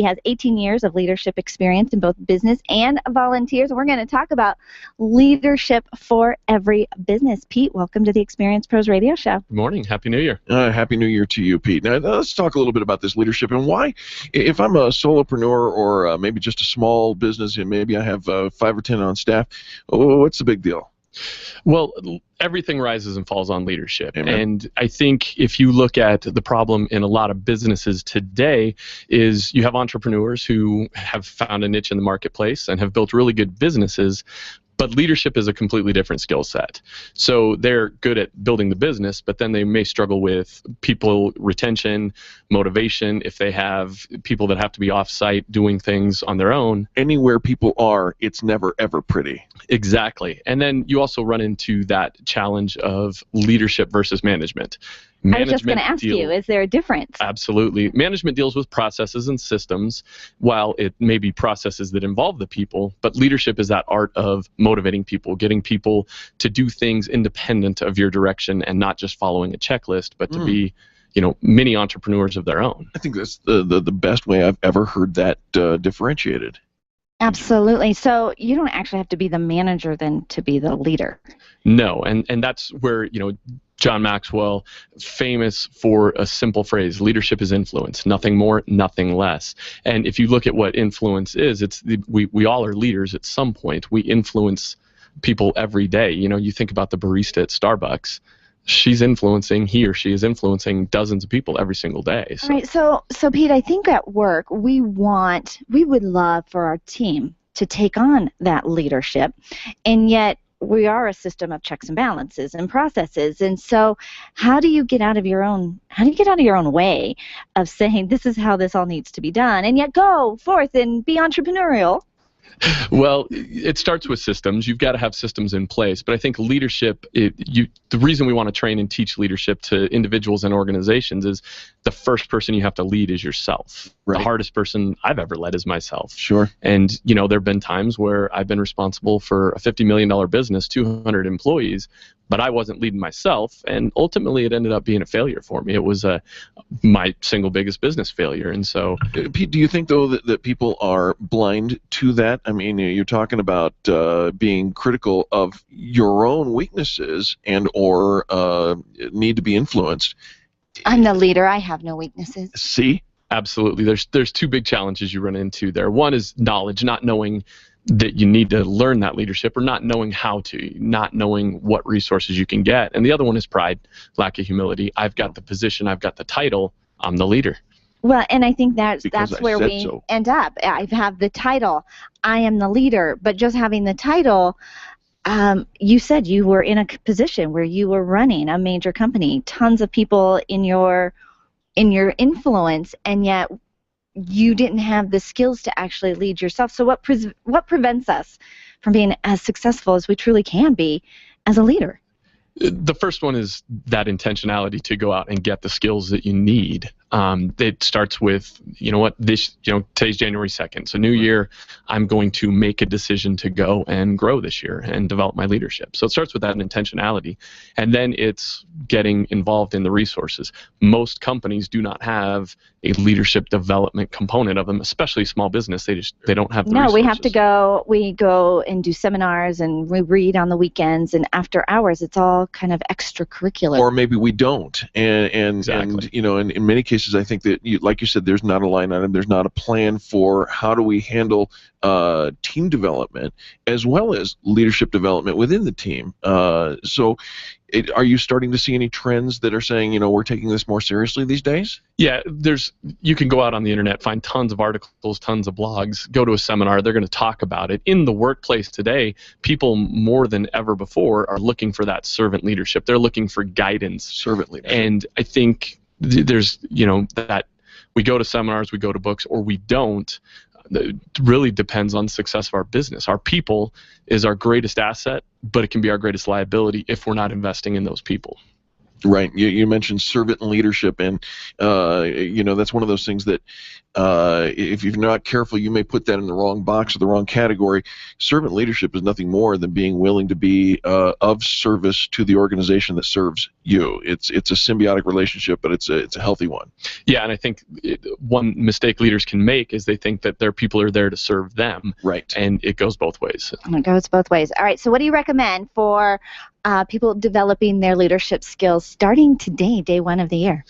has 18 years of leadership experience in both business and volunteers. We're going to talk about leadership for every business. Pete, welcome to the Experience Pros Radio Show. Good morning. Happy New Year. Happy New Year to you, Pete. Now, let's talk a little bit about this leadership and why, if I'm a solopreneur or maybe just a small business and maybe I have 5 or 10 on staff, what's the big deal? Well, everything rises and falls on leadership. Amen. And I think if you look at the problem in a lot of businesses today is you have entrepreneurs who have found a niche in the marketplace and have built really good businesses, but leadership is a completely different skill set. So they're good at building the business, but then they may struggle with people retention, motivation, if they have people that have to be off-site doing things on their own. Anywhere people are, it's never, ever pretty. Exactly. And then you also run into that challenge of leadership versus management. I was just going to ask you, is there a difference? Absolutely. Management deals with processes and systems, while it may be processes that involve the people, but leadership is that art of motivating people, getting people to do things independent of your direction and not just following a checklist, but to be, mini entrepreneurs of their own. I think that's the best way I've ever heard that differentiated. Absolutely. So you don't actually have to be the manager then to be the leader. No, and that's where, John Maxwell, famous for a simple phrase, leadership is influence, nothing more, nothing less. And if you look at what influence is, we all are leaders at some point. We influence people every day. You think about the barista at Starbucks. He or she is influencing dozens of people every single day. So. All right, so Pete, I think at work we would love for our team to take on that leadership, and yet we are a system of checks and balances and processes. And so how do you get out of your own way of saying this is how this all needs to be done, and yet go forth and be entrepreneurial? Well, it starts with systems. You've got to have systems in place. But I think leadership, the reason we want to train and teach leadership to individuals and organizations is the first person you have to lead is yourself. Right. The hardest person I've ever led is myself. Sure. And, there have been times where I've been responsible for a $50 million business, 200 employees, but I wasn't leading myself, and ultimately it ended up being a failure for me. It was my single biggest business failure. And so, Pete, do you think, though, that people are blind to that? I mean, you're talking about being critical of your own weaknesses and or need to be influenced. I'm the leader. I have no weaknesses. See? Absolutely. There's 2 big challenges you run into there. One is knowledge, not knowing that you need to learn that leadership, or not knowing how to, not knowing what resources you can get. And the other one is pride, lack of humility. I've got the position, I've got the title, I'm the leader. Well, and I think that's where we end up. I have the title, I am the leader, but just having the title, you said you were in a position where you were running a major company, tons of people in your influence, and yet you didn't have the skills to actually lead yourself. So what prevents us from being as successful as we truly can be as a leader? The first one is that intentionality to go out and get the skills that you need. It starts with, today's January 2nd. So new year, I'm going to make a decision to go and grow this year and develop my leadership. So it starts with that intentionality. And then it's getting involved in the resources. Most companies do not have a leadership development component of them, especially small business. They don't have the resources. No, we go and do seminars and we read on the weekends, and after hours it's all kind of extracurricular. Or maybe we don't. And exactly. And in many cases I think that, like you said, there's not a line item, there's not a plan for how do we handle team development as well as leadership development within the team. So are you starting to see any trends that are saying, we're taking this more seriously these days? Yeah, you can go out on the internet, find tons of articles, tons of blogs, go to a seminar, they're going to talk about it. In the workplace today, people more than ever before are looking for that servant leadership. They're looking for guidance. Servant leadership. And I think there's, that we go to seminars, we go to books, or we don't. it really depends on the success of our business. Our people is our greatest asset, but it can be our greatest liability if we're not investing in those people. Right. You mentioned servant leadership, and that's one of those things that if you're not careful, you may put that in the wrong box or the wrong category. Servant leadership is nothing more than being willing to be of service to the organization that serves you. It's a symbiotic relationship, but it's a healthy one. Yeah, and I think one mistake leaders can make is they think that their people are there to serve them. Right. And it goes both ways. It goes both ways. All right. So what do you recommend for people developing their leadership skills starting today, day one of the year?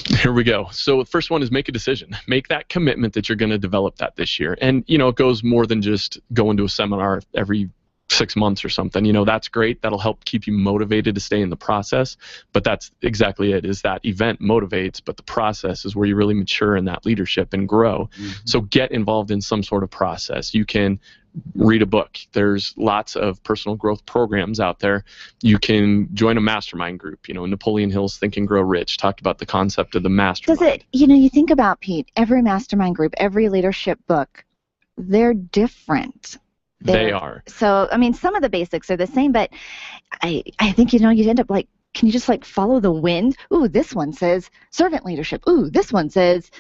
Here we go. So the first one is make a decision. Make that commitment that you're going to develop that this year. And, it goes more than just going to a seminar every 6 months or something. That's great. That'll help keep you motivated to stay in the process. But that's exactly it, is that event motivates, but the process is where you really mature in that leadership and grow. Mm-hmm. So get involved in some sort of process. You can read a book. There's lots of personal growth programs out there. You can join a mastermind group. Napoleon Hill's Think and Grow Rich talked about the concept of the mastermind. Does it, you think about, Pete, every mastermind group, every leadership book, they're different. They are. So, some of the basics are the same, but I think, you end up can you just follow the wind? Ooh, this one says servant leadership. Ooh, this one says...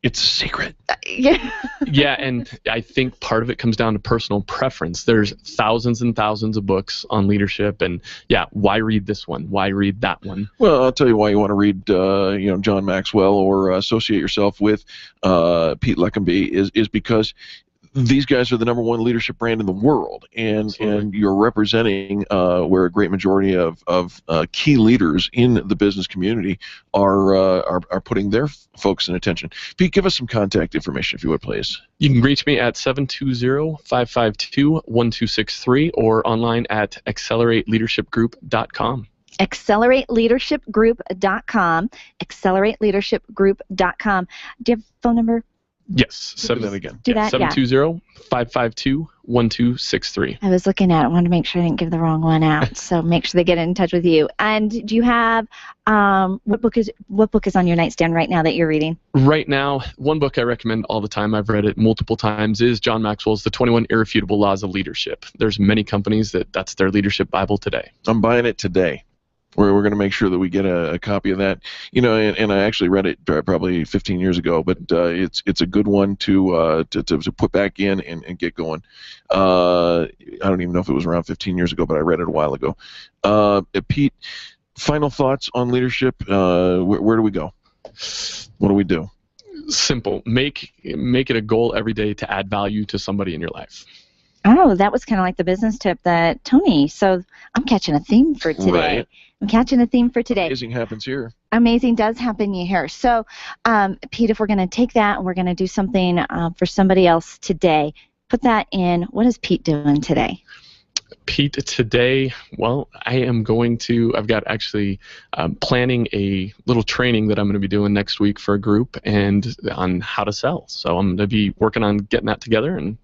It's a secret. Yeah. Yeah, and I think part of it comes down to personal preference. There's thousands and thousands of books on leadership, and why read this one? Why read that one? Well, I'll tell you why you want to read, John Maxwell or associate yourself with Pete Leckemby is because these guys are the #1 leadership brand in the world, and you're representing where a great majority of key leaders in the business community are putting their focus and attention. Pete, give us some contact information, if you would, please. You can reach me at 720-552-1263 or online at accelerateleadershipgroup.com. accelerateleadershipgroup.com. accelerateleadershipgroup.com. Do you have a phone number? Yes. Do that again. Do that, 720-552-1263. I was looking at it. I wanted to make sure I didn't give the wrong one out. So make sure they get in touch with you. And do you have what book is on your nightstand right now that you're reading? Right now, one book I recommend all the time, I've read it multiple times, is John Maxwell's The 21 Irrefutable Laws of Leadership. There's many companies that's their leadership Bible today. I'm buying it today. We're going to make sure that we get a copy of that. And I actually read it probably 15 years ago, but it's a good one to put back in and get going. I don't even know if it was around 15 years ago, but I read it a while ago. Pete, final thoughts on leadership. Where do we go? What do we do? Simple. Make it a goal every day to add value to somebody in your life. Oh, that was kind of like the business tip that Tony. So I'm catching a theme for today. Right. I'm catching a theme for today. Amazing happens here. Amazing does happen here. So, Pete, if we're going to take that and we're going to do something for somebody else today, put that in. What is Pete doing today? Pete, today, well, I've got actually planning a little training that I'm going to be doing next week for a group and on how to sell. So I'm going to be working on getting that together. And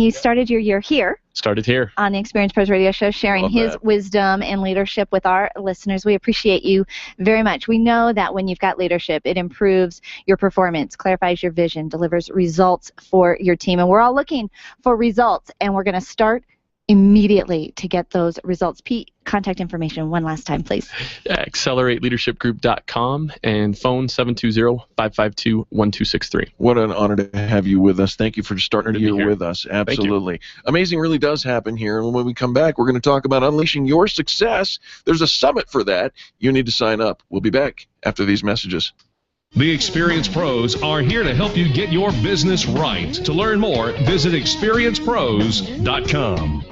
you started your year here. Started here. On the Experience Pros Radio Show, sharing his wisdom and leadership with our listeners. We appreciate you very much. We know that when you've got leadership, it improves your performance, clarifies your vision, delivers results for your team. And we're all looking for results, and we're going to start immediately to get those results. Pete, contact information one last time, please. accelerateleadershipgroup.com and phone 720-552-1263. What an honor to have you with us. Thank you for starting the year with us. Absolutely. Amazing really does happen here. And when we come back, we're going to talk about unleashing your success. There's a summit for that. You need to sign up. We'll be back after these messages. The Experience Pros are here to help you get your business right. To learn more, visit experiencepros.com.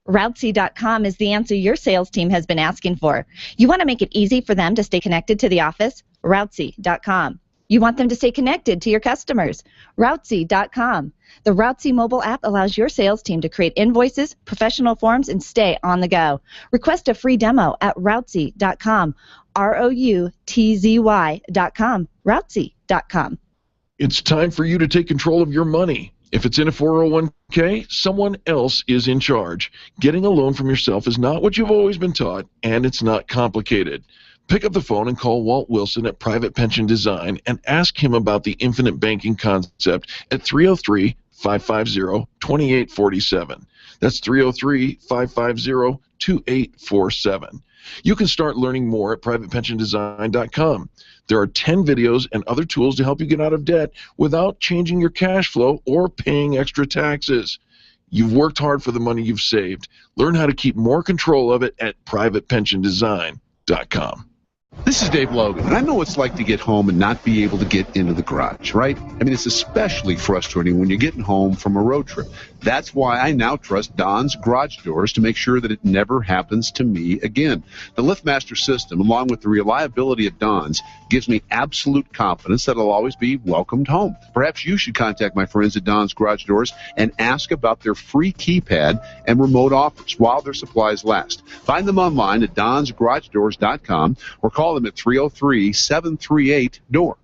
Routzy.com is the answer your sales team has been asking for. You want to make it easy for them to stay connected to the office? Routzy.com. You want them to stay connected to your customers? Routzy.com. The Routzy mobile app allows your sales team to create invoices, professional forms, and stay on the go. Request a free demo at Routzy.com. Routzy.com. Routzy.com. It's time for you to take control of your money. If it's in a 401k, someone else is in charge. Getting a loan from yourself is not what you've always been taught, and it's not complicated. Pick up the phone and call Walt Wilson at Private Pension Design and ask him about the infinite banking concept at 303-550-2847. That's 303-550-2847. You can start learning more at privatepensiondesign.com. There are 10 videos and other tools to help you get out of debt without changing your cash flow or paying extra taxes. You've worked hard for the money you've saved. Learn how to keep more control of it at privatepensiondesign.com. This is Dave Logan, and I know what it's like to get home and not be able to get into the garage, right? I mean, it's especially frustrating when you're getting home from a road trip. That's why I now trust Don's Garage Doors to make sure that it never happens to me again. The LiftMaster system, along with the reliability of Don's, gives me absolute confidence that I'll always be welcomed home. Perhaps you should contact my friends at Don's Garage Doors and ask about their free keypad and remote offers while their supplies last. Find them online at donsgaragedoors.com or call them at 303-738-DOOR.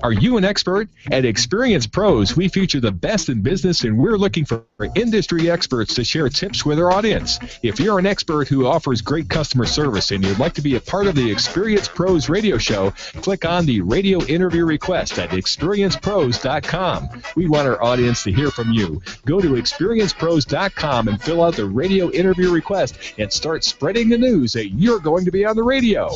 Are you an expert? At Experience Pros, we feature the best in business, and we're looking for industry experts to share tips with our audience. If you're an expert who offers great customer service and you'd like to be a part of the Experience Pros radio show, click on the radio interview request at experiencepros.com. We want our audience to hear from you. Go to experiencepros.com and fill out the radio interview request and start spreading the news that you're going to be on the radio.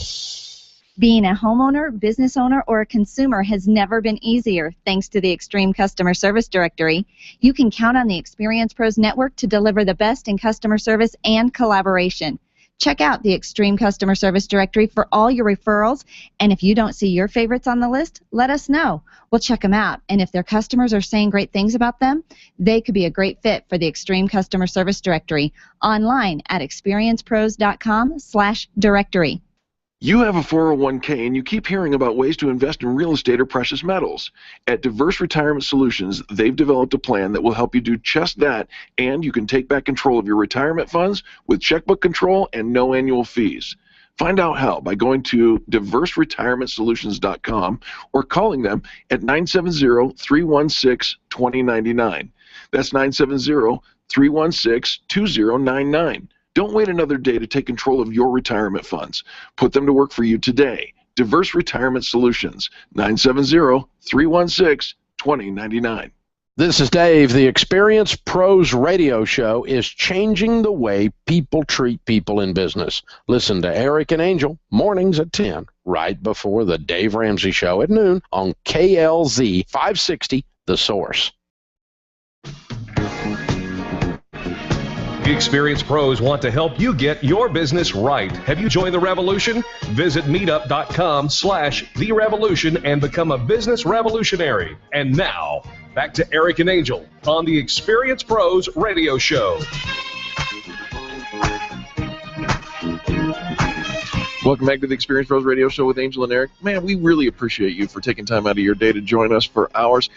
Being a homeowner, business owner, or a consumer has never been easier thanks to the Extreme Customer Service Directory. You can count on the Experience Pros Network to deliver the best in customer service and collaboration. Check out the Extreme Customer Service Directory for all your referrals, and if you don't see your favorites on the list, let us know. We'll check them out, and if their customers are saying great things about them, they could be a great fit for the Extreme Customer Service Directory. Online at experiencepros.com/directory. You have a 401k and you keep hearing about ways to invest in real estate or precious metals. At Diverse Retirement Solutions, they've developed a plan that will help you do just that, and you can take back control of your retirement funds with checkbook control and no annual fees. Find out how by going to diverseretirementsolutions.com or calling them at 970-316-2099. That's 970-316-2099. Don't wait another day to take control of your retirement funds. Put them to work for you today. Diverse Retirement Solutions, 970-316-2099. This is Dave. The Experience Pros radio show is changing the way people treat people in business. Listen to Eric and Angel mornings at 10, right before the Dave Ramsey Show at noon on KLZ 560, The Source. Experience Pros want to help you get your business right. Have you joined the revolution? Visit meetup.com/therevolution and become a business revolutionary. And now, back to Eric and Angel on the Experience Pros radio show. Welcome back to the Experience Pros radio show with Angel and Eric. Man, we really appreciate you for taking time out of your day to join us for hours.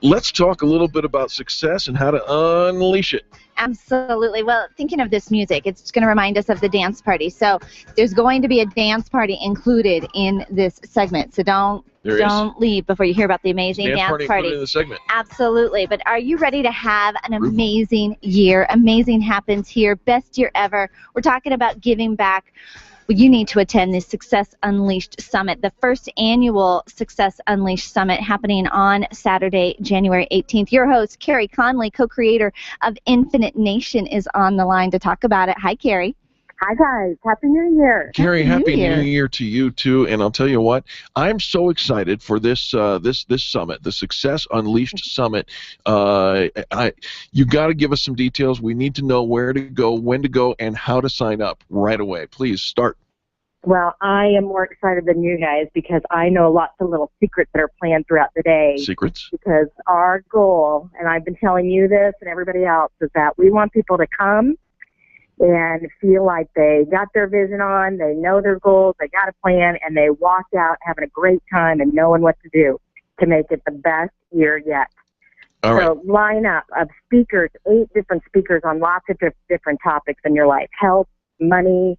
Let's talk a little bit about success and how to unleash it. Absolutely. Well, thinking of this music, it's going to remind us of the dance party. So there's going to be a dance party included in this segment. So don't leave before you hear about the amazing dance party. Included in the segment. Absolutely. But are you ready to have an amazing year? Amazing happens here. Best year ever. We're talking about giving back. Well, you need to attend the Success Unleashed Summit, the first annual Success Unleashed Summit happening on Saturday, January 18th. Your host, Carey Conley, co-creator of Infinite Nation, is on the line to talk about it. Hi, Carey. Hi, guys. Happy New Year. Carey, Happy New Year to you, too. And I'll tell you what, I'm so excited for this this summit, the Success Unleashed Summit. You got to give us some details. We need to know where to go, when to go, and how to sign up right away. Please start. Well, I am more excited than you guys because I know lots of little secrets that are planned throughout the day. Secrets? Because our goal, and I've been telling you this and everybody else, is that we want people to come and feel like they got their vision on, they know their goals, they got a plan, and they walked out having a great time and knowing what to do to make it the best year yet. All right. So lineup of speakers, 8 different speakers on lots of different topics in your life: health, money,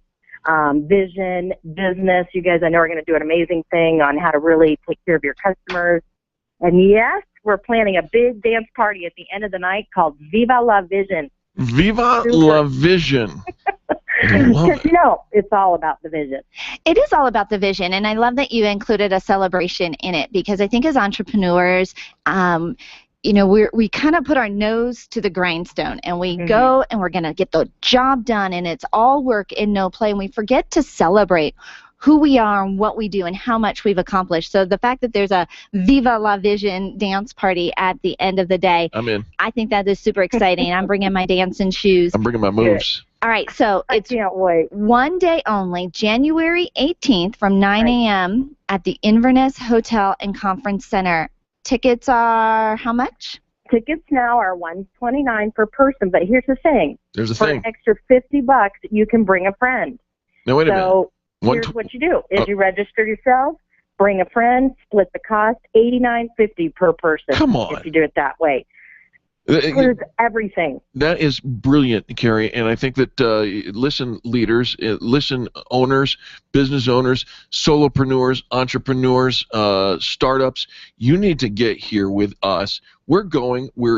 vision, business. You guys, I know, are going to do an amazing thing on how to really take care of your customers. And yes, we're planning a big dance party at the end of the night called Viva La Vision. Viva La Vision. Because, it's all about the vision. It is all about the vision, and I love that you included a celebration in it, because I think as entrepreneurs, we kind of put our nose to the grindstone, and we go and we're going to get the job done, and it's all work and no play, and we forget to celebrate who we are and what we do and how much we've accomplished. So the fact that there's a Viva La Vision dance party at the end of the day, I'm in. I think that is super exciting. I'm bringing my dancing shoes. I'm bringing my moves. All right, so it's one day only, January 18th from 9 a.m. at the Inverness Hotel and Conference Center. Tickets are how much? Tickets now are $129 per person, but here's the thing. There's a For thing. an extra $50, you can bring a friend. Now, wait a minute. Here's what you do. Is you register yourself, bring a friend, split the cost, $89.50 per person. Come on. If you do it that way. Includes everything. That is brilliant, Carey, and I think that listen, leaders, listen, owners, business owners, solopreneurs, entrepreneurs, startups, you need to get here with us. We're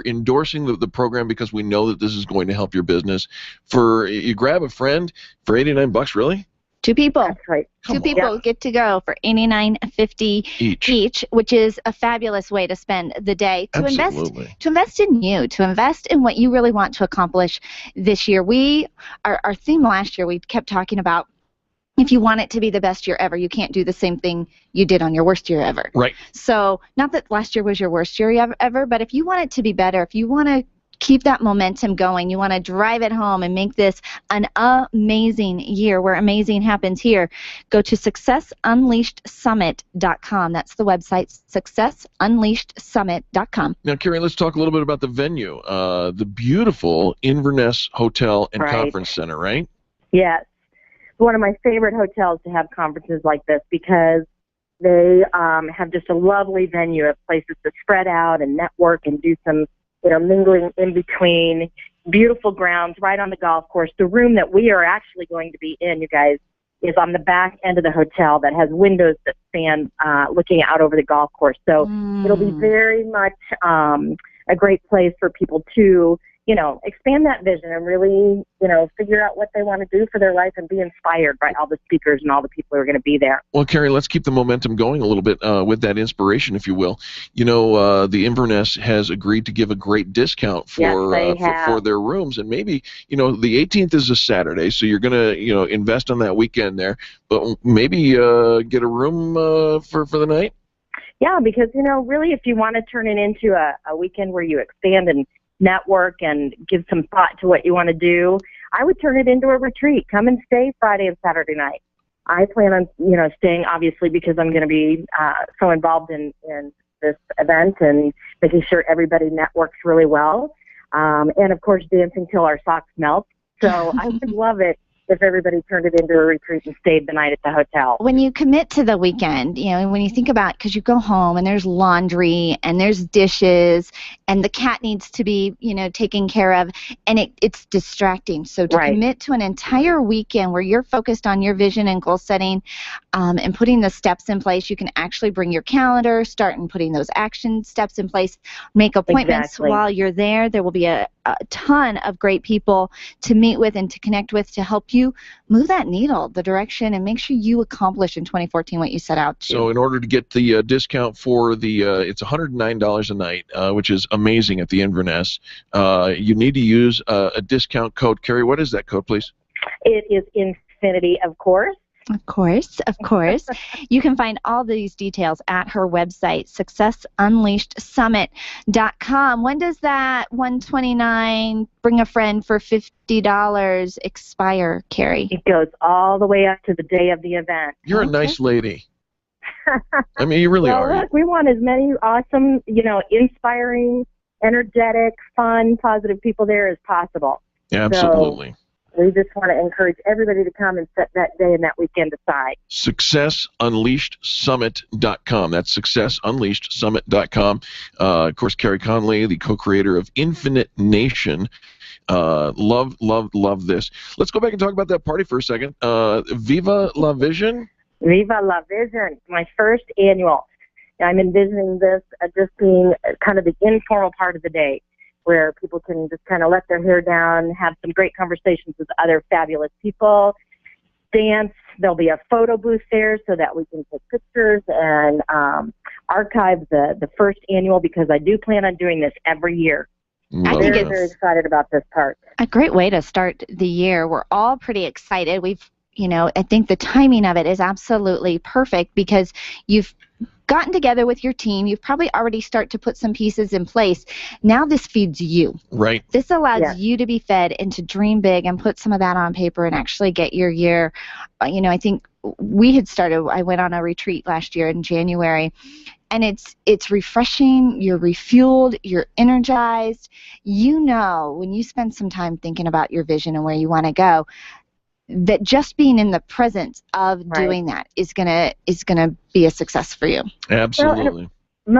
endorsing the program because we know that this is going to help your business. You grab a friend for $89, really? 2 people. That's right. Two people get to go for $89.50 each, which is a fabulous way to spend the day to invest in you, to invest in what you really want to accomplish this year. Our theme last year, we kept talking about, if you want it to be the best year ever, you can't do the same thing you did on your worst year ever. Right. So not that last year was your worst year ever, but if you want it to be better, if you want to keep that momentum going, you want to drive it home and make this an amazing year where amazing happens here, go to successunleashedsummit.com. That's the website, successunleashedsummit.com. Now, Carey, let's talk a little bit about the venue, the beautiful Inverness Hotel and Conference Center, right? Yes. One of my favorite hotels to have conferences like this, because they have just a lovely venue of places to spread out and network and do some mingling in between, beautiful grounds right on the golf course. The room that we are actually going to be in, you guys, is on the back end of the hotel that has windows that stand looking out over the golf course. So it'll be very much a great place for people to, expand that vision and really, figure out what they want to do for their life and be inspired by all the speakers and all the people who are going to be there. Well, Carey, let's keep the momentum going a little bit with that inspiration, if you will. The Inverness has agreed to give a great discount for their rooms, and maybe, the 18th is a Saturday, so you're going to, invest on that weekend there, but maybe get a room for the night? Yeah, because, really, if you want to turn it into a weekend where you expand and network and give some thought to what you want to do, I would turn it into a retreat. Come and stay Friday and Saturday night. I plan on, staying, obviously, because I'm going to be so involved in this event and making sure everybody networks really well. And, of course, dancing till our socks melt. So I would love it if everybody turned it into a retreat and stayed the night at the hotel. When you commit to the weekend, when you think about, because you go home and there's laundry and there's dishes and the cat needs to be, taken care of, and it's distracting. So to commit to an entire weekend where you're focused on your vision and goal setting and putting the steps in place, you can actually bring your calendar, start and putting those action steps in place, make appointments while you're there. There will be a ton of great people to meet with and to connect with to help you move that needle, the direction, and make sure you accomplish in 2014 what you set out to. So in order to get the discount for it's $109 a night, which is amazing at the Inverness, you need to use a discount code. Carey, what is that code, please? It is Infinity, of course. Of course. You can find all these details at her website, successunleashedsummit.com. When does that $129 bring a friend for $50 expire, Carey? It goes all the way up to the day of the event. You're a nice lady. I mean, you really are. Look, we want as many awesome, inspiring, energetic, fun, positive people there as possible. Absolutely. So, we just want to encourage everybody to come and set that day and that weekend aside. SuccessUnleashedSummit.com. That's SuccessUnleashedSummit.com. Of course, Carey Conley, the co-creator of Infinite Nation. Love this. Let's go back and talk about that party for a second. Viva La Vision? Viva La Vision, my first annual. I'm envisioning this just being kind of the informal part of the day, where people can just kind of let their hair down, have some great conversations with other fabulous people, dance. There'll be a photo booth there so that we can take pictures and archive the first annual, because I do plan on doing this every year. I'm very excited about this part. A great way to start the year. We're all pretty excited. I think the timing of it is absolutely perfect because you've gotten together with your team. You've probably already started to put some pieces in place. Now this feeds you. Right. This allows you to be fed and to dream big and put some of that on paper and actually get your year. I think we had started, I went on a retreat last year in January, and it's refreshing. You're refueled. You're energized. When you spend some time thinking about your vision and where you want to go, that just being in the presence of doing that is gonna be a success for you. Absolutely. Well,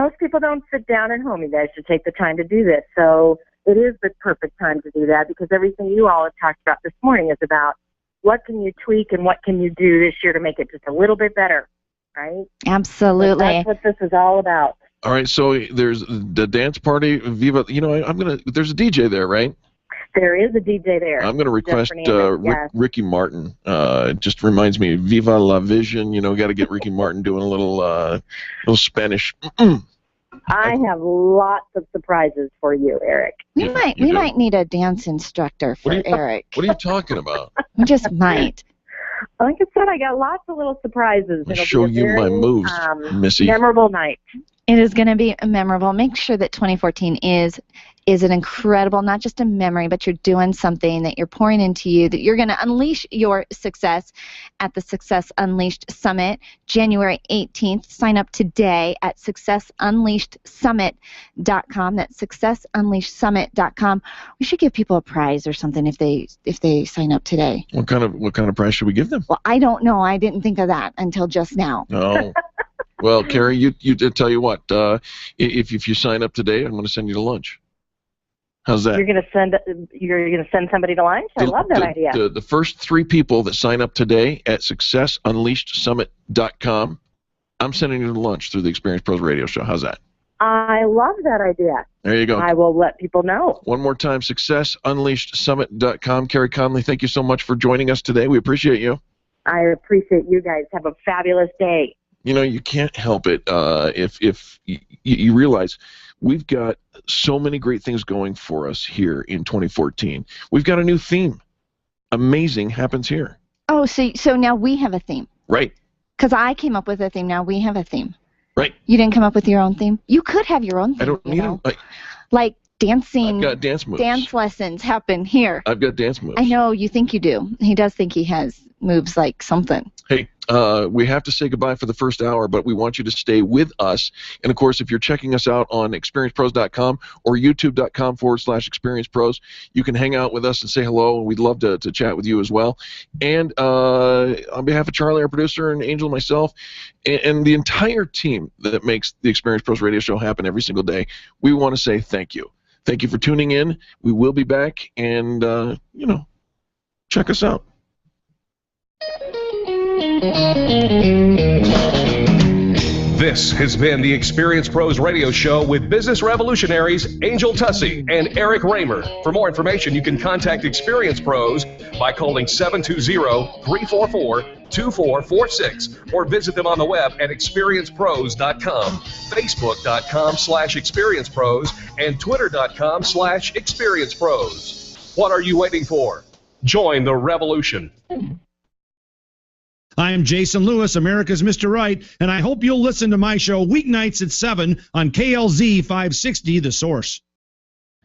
most people don't sit down at home. You guys should take the time to do this. So it is the perfect time to do that, because everything you all have talked about this morning is about what can you tweak and what can you do this year to make it just a little bit better, right? Absolutely. That's what this is all about. All right. So there's the dance party, Viva. There's a DJ there, right? There is a DJ there. I'm going to request Ricky Martin. It just reminds me, Viva la Vision. Got to get Ricky Martin doing a little Spanish. I have lots of surprises for you, Eric. We might need a dance instructor for Eric. What are you talking about? We just might. Like I said, I got lots of little surprises. I'll show you my moves, Missy. Memorable night. It is going to be memorable. Make sure that 2014 is an incredible, not just a memory, but you're doing something that you're pouring into you, that you're going to unleash your success at the Success Unleashed Summit, January 18th. Sign up today at successunleashedsummit.com. That's successunleashedsummit.com. We should give people a prize or something if they sign up today. What kind of prize should we give them? Well, I don't know. I didn't think of that until just now. Oh. Well, Carey, you tell you what. If you sign up today, I'm going to send you to lunch. How's that? You're going to send somebody to lunch? I love that idea. The first 3 people that sign up today at successunleashedsummit.com, I'm sending you to lunch through the Experience Pros Radio Show. How's that? I love that idea. There you go. I will let people know. One more time, successunleashedsummit.com. Carey Conley, thank you so much for joining us today. We appreciate you. I appreciate you guys. Have a fabulous day. You can't help it if you realize we've got so many great things going for us here in 2014. We've got a new theme. Amazing happens here. Oh, so now we have a theme. Right. Because I came up with a theme. Now we have a theme. Right. You didn't come up with your own theme? You could have your own theme. I don't need them. Like dancing. I've got dance moves. Dance lessons happen here. I've got dance moves. I know you think you do. He does think he has moves like something. Hey, we have to say goodbye for the first hour, but we want you to stay with us. And, of course, if you're checking us out on experiencepros.com or youtube.com/experiencepros, you can hang out with us and say hello, and we'd love to chat with you as well. And on behalf of Charlie, our producer, and Angel, myself, and the entire team that makes the Experience Pros Radio Show happen every single day, we want to say thank you. Thank you for tuning in. We will be back, and, check us out. This has been the Experience Pros Radio Show with business revolutionaries Angel Tuccy and Eric Reamer. For more information, you can contact Experience Pros by calling 720-344-2446 or visit them on the web at experiencepros.com, facebook.com/experiencepros, and twitter.com/experiencepros. What are you waiting for? Join the revolution. I am Jason Lewis, America's Mr. Right, and I hope you'll listen to my show weeknights at 7 on KLZ 560, The Source.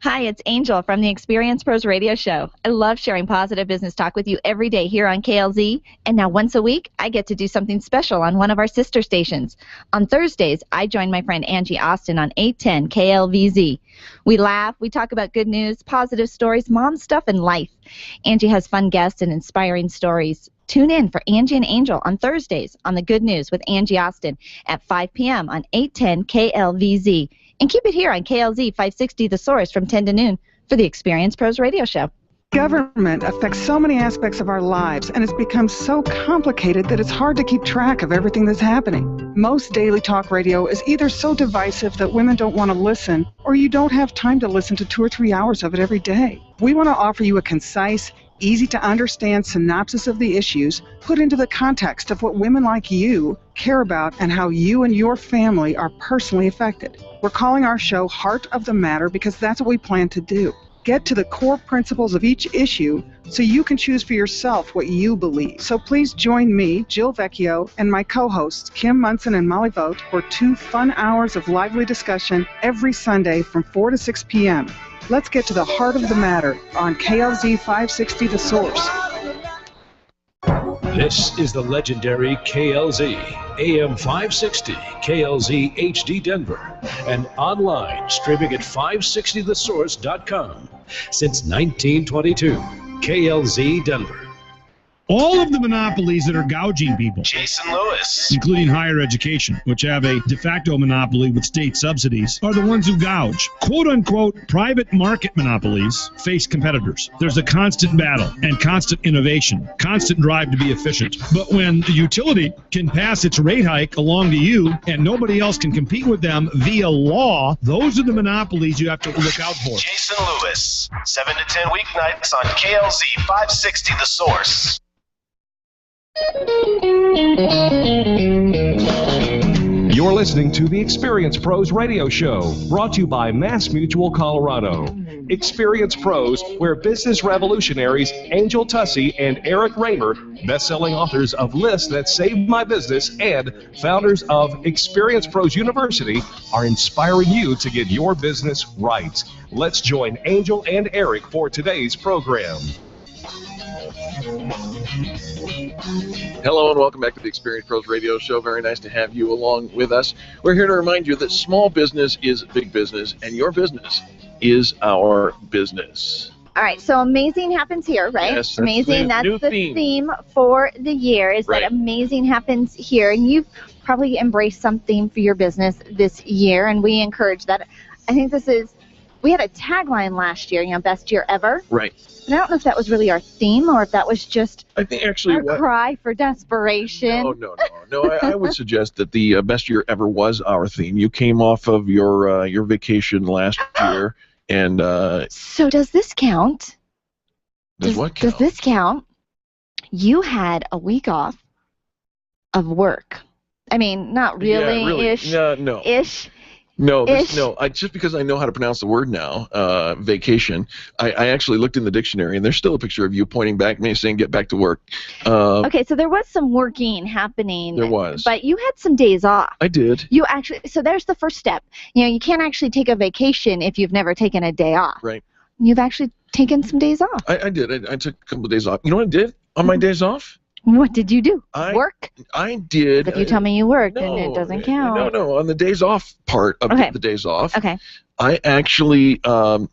Hi, it's Angel from the Experience Pros Radio Show. I love sharing positive business talk with you every day here on KLZ, and now once a week, I get to do something special on one of our sister stations. On Thursdays, I join my friend Angie Austin on 810 KLVZ. We laugh, we talk about good news, positive stories, mom stuff, and life. Angie has fun guests and inspiring stories. Tune in for Angie and Angel on Thursdays on The Good News with Angie Austin at 5 p.m. on 810 KLVZ. And keep it here on KLZ 560 The Source from 10 to noon for the Experience Pros Radio Show. Government affects so many aspects of our lives, and it's become so complicated that it's hard to keep track of everything that's happening. Most daily talk radio is either so divisive that women don't want to listen, or you don't have time to listen to 2 or 3 hours of it every day. We want to offer you a concise, easy-to-understand synopsis of the issues put into the context of what women like you care about and how you and your family are personally affected. We're calling our show Heart of the Matter because that's what we plan to do. Get to the core principles of each issue so you can choose for yourself what you believe. So please join me, Jill Vecchio, and my co-hosts, Kim Munson and Molly Vogt, for 2 fun hours of lively discussion every Sunday from 4 to 6 p.m. Let's get to the heart of the matter on KLZ 560 The Source. This is the legendary KLZ, AM 560, KLZ HD Denver, and online streaming at 560thesource.com. Since 1922, KLZ Denver. All of the monopolies that are gouging people, Jason Lewis, including higher education, which have a de facto monopoly with state subsidies, are the ones who gouge. Quote-unquote private market monopolies face competitors. There's a constant battle and constant innovation, constant drive to be efficient. But when the utility can pass its rate hike along to you and nobody else can compete with them via law, those are the monopolies you have to look out for. Jason Lewis, 7 to 10 weeknights on KLZ 560 The Source. You're listening to the Experience Pros Radio Show, brought to you by Mass Mutual Colorado. Experience Pros, where business revolutionaries Angel Tuccy and Eric Reamer, best-selling authors of Lists That Saved My Business and founders of Experience Pros University, are inspiring you to get your business right. Let's join Angel and Eric for today's program. Hello and welcome back to the Experience Pros Radio Show. Very nice to have you along with us. We're here to remind you that small business is big business, and your business is our business. All right, so amazing happens here, right? Yes, amazing. That's the theme for the year, is that amazing happens here. And you've probably embraced something for your business this year, and we encourage that. I think we had a tagline last year, best year ever. Right. But I don't know if that was really our theme or if that was just I think actually our cry for desperation. No. I would suggest that the best year ever was our theme. You came off of your vacation last year, and so does this count? Does what count? Does this count? You had a week off of work. I mean, not really, yeah, really. ish. No. Ish. No, just because I know how to pronounce the word now, vacation, I actually looked in the dictionary, and there's still a picture of you pointing back at me saying, get back to work. Okay, so there was some working happening. There was. But you had some days off. I did. So there's the first step. You can't actually take a vacation if you've never taken a day off. Right. You've actually taken some days off. I did. I took a couple of days off. You know what I did on my days off? What did you do? Work? I did. If you tell me you worked, then it doesn't count. No. On the days off part of the days off, okay. I actually, I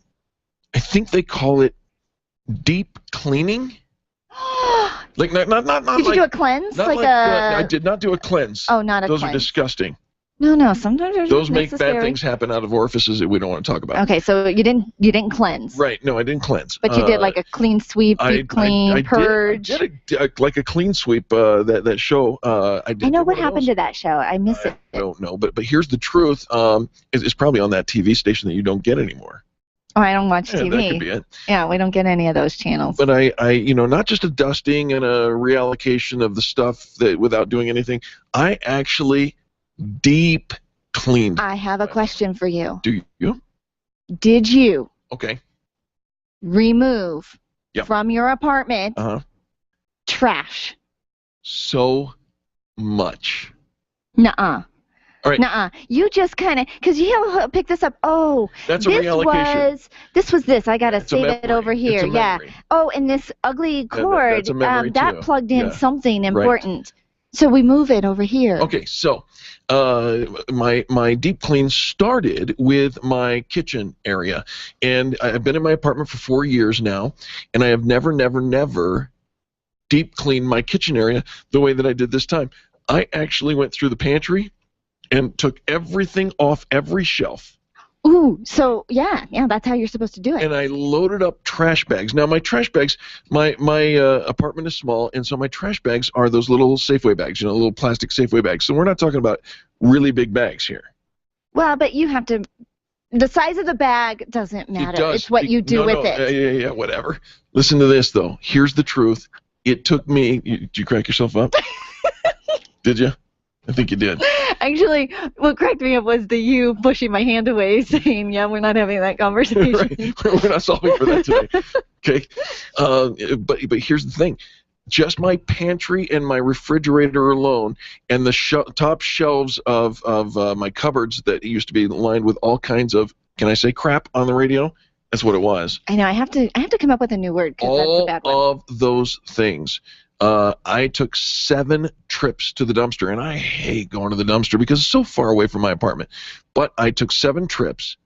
think they call it deep cleaning. Like not Did you do a cleanse? I did not do a cleanse. Oh, not a cleanse. Those are disgusting. No. Sometimes those make bad things happen out of orifices that we don't want to talk about. Okay, so you didn't cleanse. Right. No, I didn't cleanse. But you did like a clean sweep, deep clean, purge. I did like a clean sweep. That show. I did. I know what happened to that show. I miss it. I don't know, but here's the truth. It's probably on that TV station that you don't get anymore. Oh, I don't watch TV. That could be it. Yeah, we don't get any of those channels. But I not just a dusting and a reallocation of the stuff that without doing anything. I actually deep cleaned. I have a question for you. Do you? Did you? Okay. Remove from your apartment trash? So much. Nuh-uh. All right. Nuh-uh. You just kind of, because you pick this up. Oh, that's a reallocation. This was this. I got to save it over here. Yeah. Oh, and this ugly cord, that plugged in something important. Right. So we move it over here. Okay, so my deep clean started with my kitchen area. And I've been in my apartment for 4 years now, and I have never deep cleaned my kitchen area the way that I did this time. I actually went through the pantry and took everything off every shelf Ooh, so yeah, that's how you're supposed to do it. And I loaded up trash bags. Now my trash bags, my apartment is small, and so my trash bags are those little Safeway bags, little plastic Safeway bags. So we're not talking about really big bags here. Well, but you have to. The size of the bag doesn't matter. It does. It's what you do with it. Yeah, whatever. Listen to this though. Here's the truth. It took me. Did you crack yourself up? Did you? I think you did. Actually, what cracked me up was you pushing my hand away, saying, "Yeah, we're not having that conversation." Right. We're not solving for that today. Okay. But here's the thing. Just my pantry and my refrigerator alone, and the top shelves of my cupboards that used to be lined with all kinds of, can I say crap on the radio? That's what it was. I know. I have to come up with a new word because that's a bad one. All of those things. I took 7 trips to the dumpster, and I hate going to the dumpster because it's so far away from my apartment. But I took 7 trips.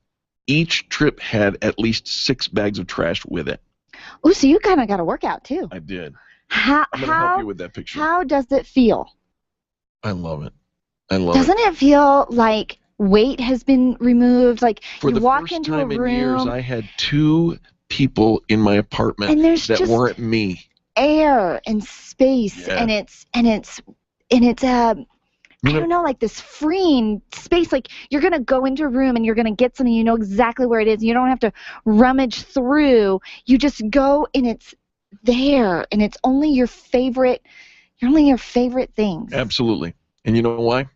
Each trip had at least 6 bags of trash with it. Ooh, so you kind of got a workout too. I did. I'm going to help you with that picture. How does it feel? I love it. Doesn't it feel like weight has been removed? Like for you the walk first into time a room, in years, I had 2 people in my apartment and there's that just weren't me. Air and space, Yeah. and it's I don't know, like this freeing space. Like you're gonna go into a room and you're gonna get something, you know exactly where it is. You don't have to rummage through. You just go and it's there, and it's only your favorite. You're only your favorite things. Absolutely. And you know why?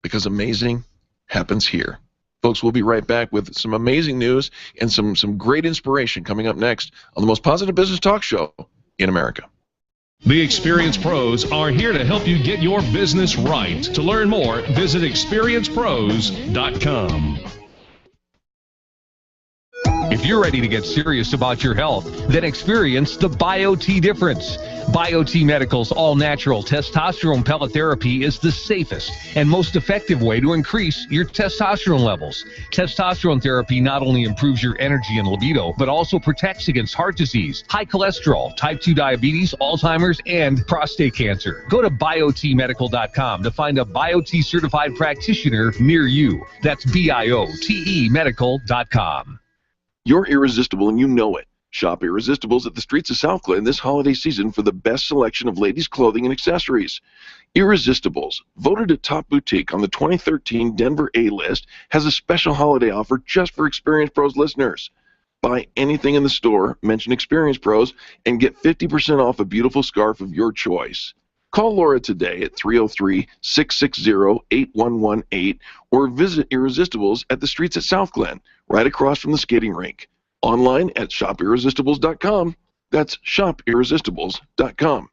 Because amazing happens here. Folks, we'll be right back with some amazing news and some great inspiration coming up next on the most positive business talk show in America. The Experienced Pros are here to help you get your business right. To learn more, visit experiencepros.com. If you're ready to get serious about your health, then experience the BioT difference. BioT Medical's all-natural testosterone pellet therapy is the safest and most effective way to increase your testosterone levels. Testosterone therapy not only improves your energy and libido, but also protects against heart disease, high cholesterol, type 2 diabetes, Alzheimer's, and prostate cancer. Go to biotmedical.com to find a BioT certified practitioner near you. That's BIOTE medical.com. You're irresistible and you know it. Shop Irresistibles at the streets of South Glen this holiday season for the best selection of ladies' clothing and accessories. Irresistibles, voted a top boutique on the 2013 Denver A-list, has a special holiday offer just for Experience Pros listeners. Buy anything in the store, mention Experience Pros, and get 50% off a beautiful scarf of your choice. Call Laura today at 303-660-8118 or visit Irresistibles at the streets at South Glen, right across from the skating rink. Online at shopirresistibles.com. That's shopirresistibles.com.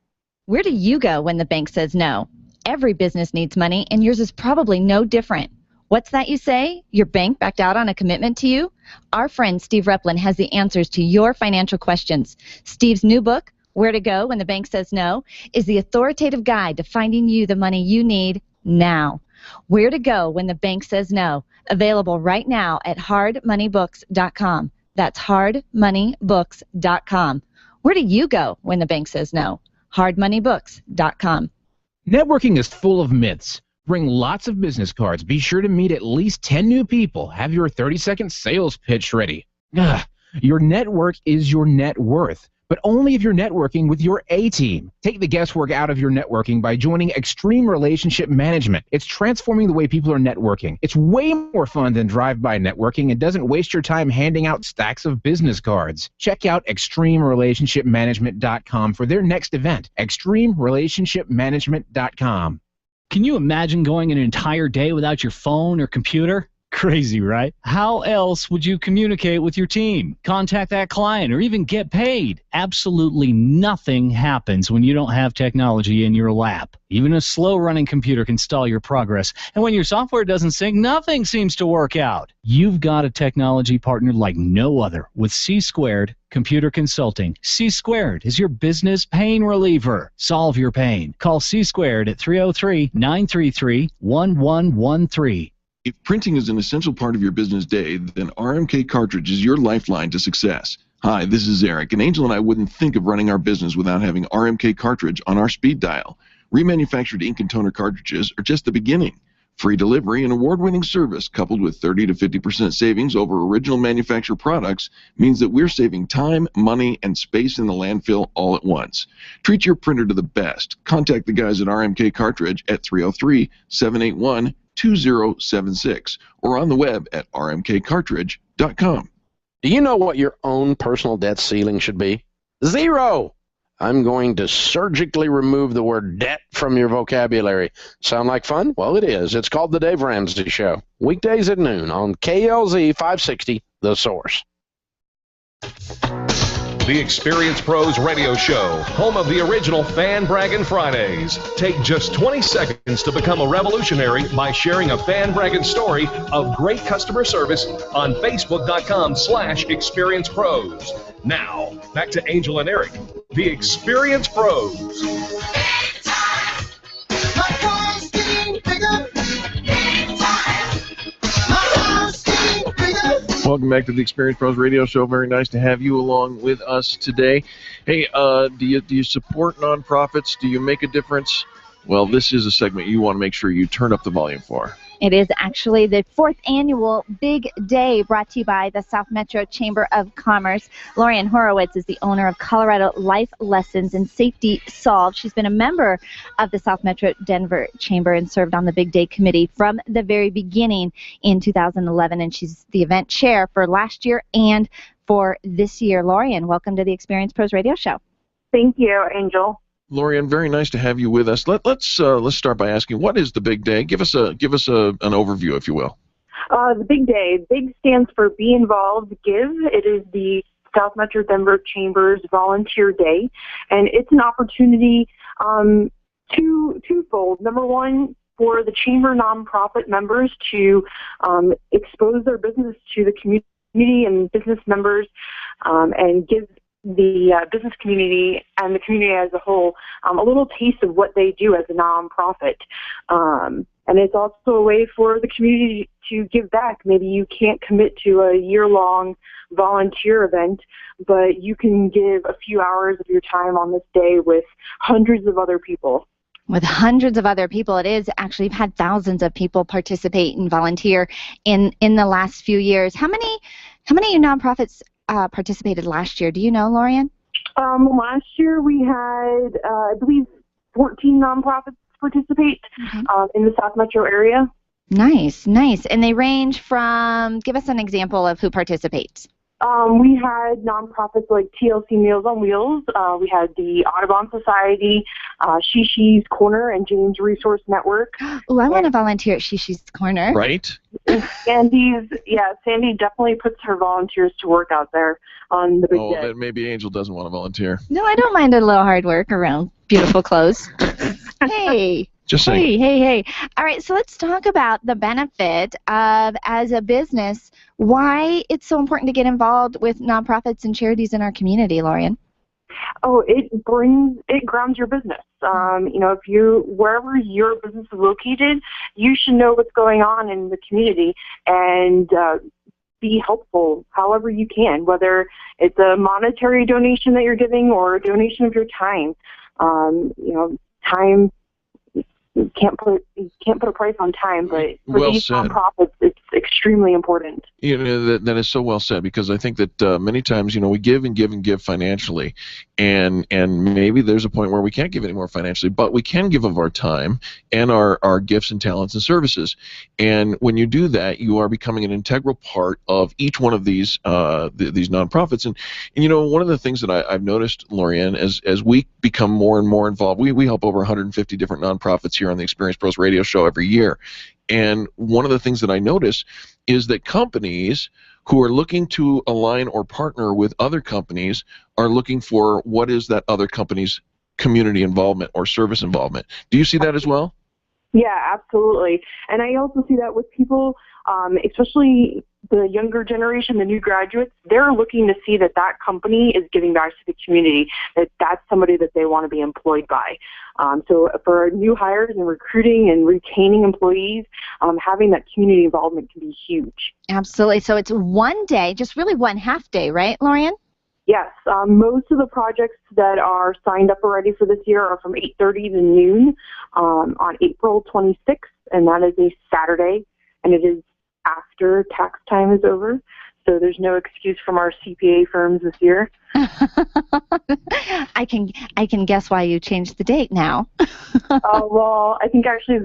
Where do you go when the bank says no? Every business needs money, and yours is probably no different. What's that you say? Your bank backed out on a commitment to you? Our friend Steve Replin has the answers to your financial questions. Steve's new book, Where to Go When the Bank Says No, is the authoritative guide to finding you the money you need now. Where to Go When the Bank Says No, available right now at hardmoneybooks.com. That's hardmoneybooks.com. Where do you go when the bank says no? hardmoneybooks.com. Networking is full of myths. Bring lots of business cards. Be sure to meet at least 10 new people. Have your 30-second sales pitch ready. Your network is your net worth, but only if you're networking with your A-team. Take the guesswork out of your networking by joining Extreme Relationship Management. It's transforming the way people are networking. It's way more fun than drive-by networking and doesn't waste your time handing out stacks of business cards. Check out ExtremeRelationshipManagement.com for their next event. ExtremeRelationshipManagement.com. Can you imagine going an entire day without your phone or computer? Crazy, right? How else would you communicate with your team, contact that client, or even get paid? Absolutely nothing happens when you don't have technology in your lap. Even a slow-running computer can stall your progress. And when your software doesn't sync, nothing seems to work out. You've got a technology partner like no other with C-Squared Computer Consulting. C-Squared is your business pain reliever. Solve your pain. Call C-Squared at 303-933-1113. If printing is an essential part of your business day, then RMK Cartridge is your lifeline to success. Hi, this is Eric, and Angel and I wouldn't think of running our business without having RMK Cartridge on our speed dial. Remanufactured ink and toner cartridges are just the beginning. Free delivery and award-winning service coupled with 30 to 50% savings over original manufacturer products means that we're saving time, money, and space in the landfill all at once. Treat your printer to the best. Contact the guys at RMK Cartridge at 303-781-2076 or on the web at rmkcartridge.com. Do you know what your own personal debt ceiling should be? 0. I'm going to surgically remove the word debt from your vocabulary. Sound like fun? Well, it is. It's called The Dave Ramsey Show. Weekdays at noon on KLZ 560, The Source. The Experience Pros Radio Show, home of the original Fan Braggin' Fridays. Take just 20 seconds to become a revolutionary by sharing a fan bragging story of great customer service on Facebook.com/Experience Pros. Now, back to Angel and Eric, the Experience Pros. Welcome back to the Experience Pros Radio Show. Very nice to have you along with us today. Hey, do you support nonprofits? Do you make a difference? Well, this is a segment you want to make sure you turn up the volume for. It is actually the 4th annual Big Day brought to you by the South Metro Chamber of Commerce. Laurian Horowitz is the owner of Colorado Life Lessons and Safety Solved. She's been a member of the South Metro Denver Chamber and served on the Big Day Committee from the very beginning in 2011, and she's the event chair for last year and for this year. Laurian, welcome to the Experience Pros Radio Show. Thank you, Angel. Laurian, very nice to have you with us. Let's start by asking, what is the Big Day? Give us an overview, if you will. The Big Day. BIG stands for Be Involved, Give. It is the South Metro Denver Chamber's Volunteer Day, and it's an opportunity twofold. Number one, for the Chamber nonprofit members to expose their business to the community and business members and give the business community and the community as a whole a little taste of what they do as a nonprofit. And it's also a way for the community to give back. Maybe you can't commit to a year-long volunteer event, but you can give a few hours of your time on this day with hundreds of other people. With hundreds of other people, it is actually, we've had thousands of people participate and volunteer in the last few years. How many nonprofits participated last year? Do you know, Laurian? Last year we had, I believe, 14 nonprofits participate in the South Metro area. Nice, nice. And they range from, give us an example of who participates. We had nonprofits like TLC Meals on Wheels. We had the Audubon Society, Shishi's Corner, and James Resource Network. Oh, I want to volunteer at Shishi's Corner. Right. Sandy definitely puts her volunteers to work out there on the Big Day. Then maybe Angel doesn't want to volunteer. No, I don't mind a little hard work around beautiful clothes. Hey. Just saying. Hey. All right, so let's talk about the benefit of, as a business, why it's so important to get involved with nonprofits and charities in our community, Laurian. Oh, it grounds your business. Wherever your business is located, you should know what's going on in the community and be helpful however you can, whether it's a monetary donation that you're giving or a donation of your time. Time. You can't put a price on time, but for these nonprofits, it's extremely important. That is so well said, because I think that many times, we give and give and give financially, and maybe there's a point where we can't give any more financially, but we can give of our time and our gifts and talents and services. And when you do that, you are becoming an integral part of each one of these nonprofits. And one of the things that I've noticed, Laurian, as we become more and more involved, we help over 150 different nonprofits here on the Experience Pros Radio Show every year. And one of the things that I notice is that companies who are looking to align or partner with other companies are looking for what is that other company's community involvement or service involvement. Do you see that as well? Yeah, absolutely. And I also see that with people, especially the younger generation, the new graduates, they're looking to see that company is giving back to the community, that that's somebody that they want to be employed by. So for new hires and recruiting and retaining employees, having that community involvement can be huge. Absolutely. So it's one day, just really one half day, right, Laurian? Yes, most of the projects that are signed up already for this year are from 8:30 to noon on April 26th, and that is a Saturday, and it is after tax time is over. So there's no excuse from our CPA firms this year. I can guess why you changed the date now. Well, I think actually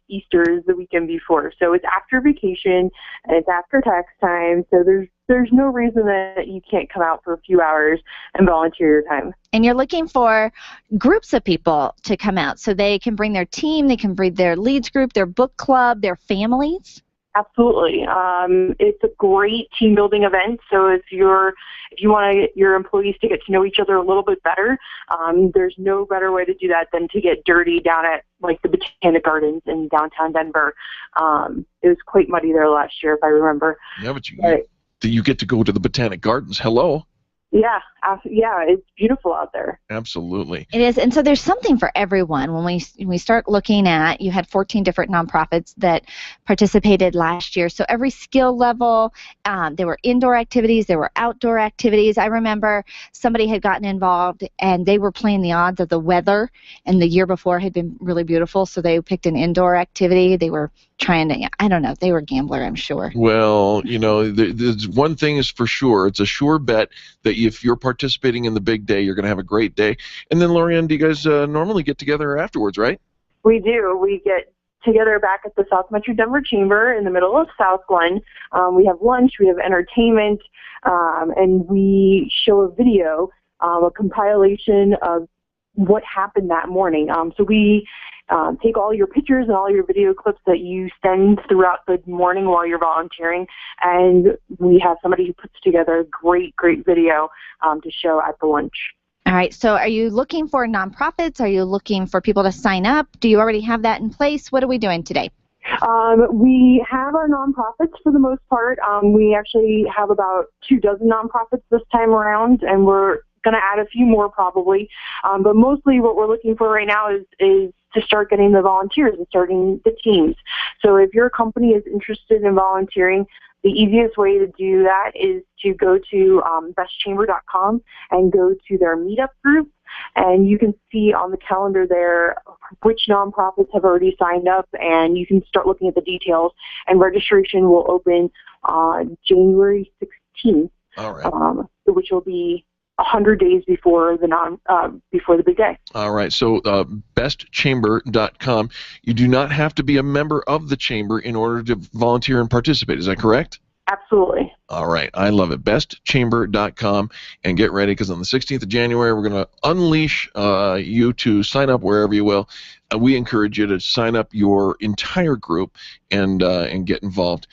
Easter is the weekend before, so it's after vacation and it's after tax time. So there's no reason that you can't come out for a few hours and volunteer your time. And you're looking for groups of people to come out, so they can bring their team, they can bring their leads group, their book club, their families. Absolutely. It's a great team building event. So if you want to get your employees to get to know each other a little bit better, there's no better way to do that than to get dirty down at like the Botanic Gardens in downtown Denver. It was quite muddy there last year, if I remember. Yeah, but you get to go to the Botanic Gardens. Hello. Yeah, it's beautiful out there. Absolutely. It is, and so there's something for everyone. When we start looking at, you had 14 different nonprofits that participated last year. So every skill level, there were indoor activities, there were outdoor activities. I remember somebody had gotten involved, and they were playing the odds of the weather, and the year before had been really beautiful, so they picked an indoor activity. They were trying to, I don't know, they were a gambler, I'm sure. Well, there's one thing is for sure. It's a sure bet that if you're participating in the big day, you're going to have a great day. And then, Laurian, do you guys normally get together afterwards, right? We do. We get together back at the South Metro Denver Chamber in the middle of South Glen. We have lunch, we have entertainment, and we show a video, a compilation of what happened that morning. So we take all your pictures and all your video clips that you send throughout the morning while you're volunteering, and we have somebody who puts together a great video to show at the lunch. All right, so are you looking for nonprofits? Are you looking for people to sign up? Do you already have that in place? What are we doing today? We have our nonprofits for the most part. We actually have about 24 nonprofits this time around, and we're going to add a few more probably. But mostly what we're looking for right now is to start getting the volunteers and starting the teams. So if your company is interested in volunteering, the easiest way to do that is to go to bestchamber.com and go to their meetup group, and you can see on the calendar there which nonprofits have already signed up, and you can start looking at the details, and registration will open on January 16th, all right. Which will be 100 days before the big day. All right, so bestchamber.com. You do not have to be a member of the chamber in order to volunteer and participate. Is that correct? Absolutely. All right, I love it. Bestchamber.com, and get ready, because on the 16th of January, we're going to unleash you to sign up wherever you will. We encourage you to sign up your entire group and get involved.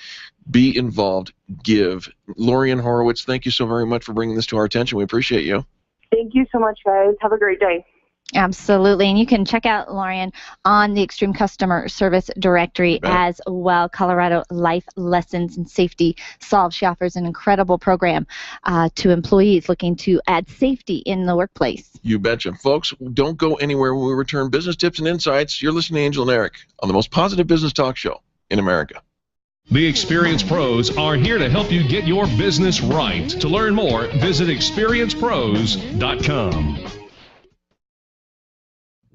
Be involved, give. Laurian Horowitz, thank you so very much for bringing this to our attention. We appreciate you. Thank you so much, guys. Have a great day. Absolutely, and you can check out Laurian on the Extreme Customer Service Directory as well. Colorado Life Lessons and Safety Solve. She offers an incredible program to employees looking to add safety in the workplace. You betcha. Folks, don't go anywhere when we return business tips and insights. You're listening to Angel and Eric on the most positive business talk show in America. The experienced pros are here to help you get your business right. To learn more, visit experiencepros.com.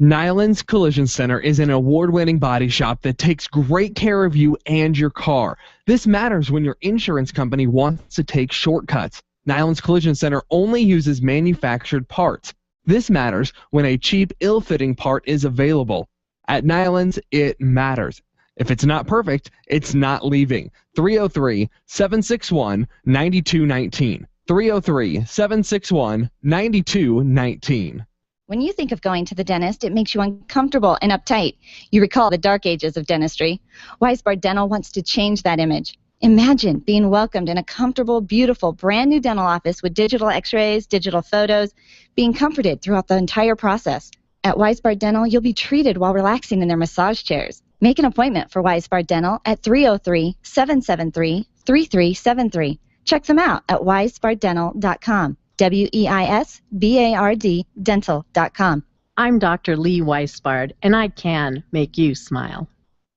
Nyland's Collision Center is an award-winning body shop that takes great care of you and your car. This matters when your insurance company wants to take shortcuts. Nyland's Collision Center only uses manufactured parts. This matters when a cheap, ill-fitting part is available. At Nyland's, it matters. If it's not perfect, it's not leaving. 303-761-9219. 303-761-9219. When you think of going to the dentist, it makes you uncomfortable and uptight. You recall the dark ages of dentistry. Weisbard Dental wants to change that image. Imagine being welcomed in a comfortable, beautiful, brand new dental office with digital x-rays, digital photos, being comforted throughout the entire process. At Weisbard Dental, you'll be treated while relaxing in their massage chairs. Make an appointment for Weisbard Dental at 303-773-3373. Check them out at weisbarddental.com. WEISBARD dental.com. I'm Dr. Lee Weisbard, and I can make you smile.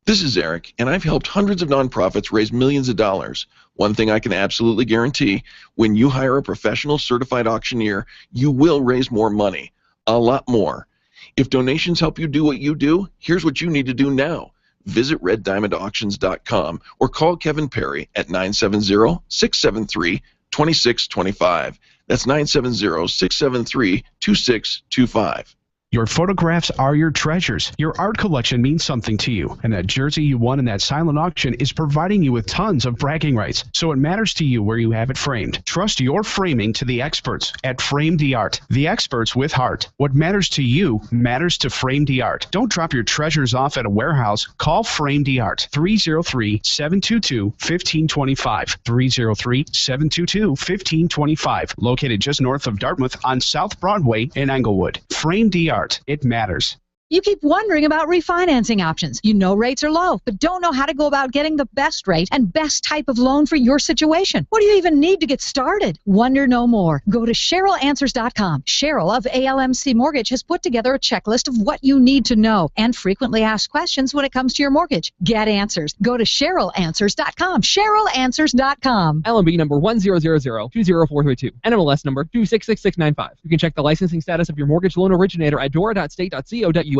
This is Eric, and I've helped hundreds of nonprofits raise millions of dollars. One thing I can absolutely guarantee, when you hire a professional certified auctioneer, you will raise more money, a lot more. If donations help you do what you do, here's what you need to do now. Visit reddiamondauctions.com or call Kevin Perry at 970-673-2625. That's 970-673-2625. Your photographs are your treasures. Your art collection means something to you, and that jersey you won in that silent auction is providing you with tons of bragging rights, so it matters to you where you have it framed. Trust your framing to the experts at Frame Art, the experts with heart. What matters to you matters to Frame Art. Don't drop your treasures off at a warehouse. Call Frame Art, 303-722-1525, 303-722-1525, located just north of Dartmouth on South Broadway in Englewood. Frame Art. It matters. You keep wondering about refinancing options. You know rates are low, but don't know how to go about getting the best rate and best type of loan for your situation. What do you even need to get started? Wonder no more. Go to CherylAnswers.com. Cheryl of ALMC Mortgage has put together a checklist of what you need to know and frequently asked questions when it comes to your mortgage. Get answers. Go to CherylAnswers.com. CherylAnswers.com. LMB number 100020432. NMLS number 266695. You can check the licensing status of your mortgage loan originator at dora.state.co.us.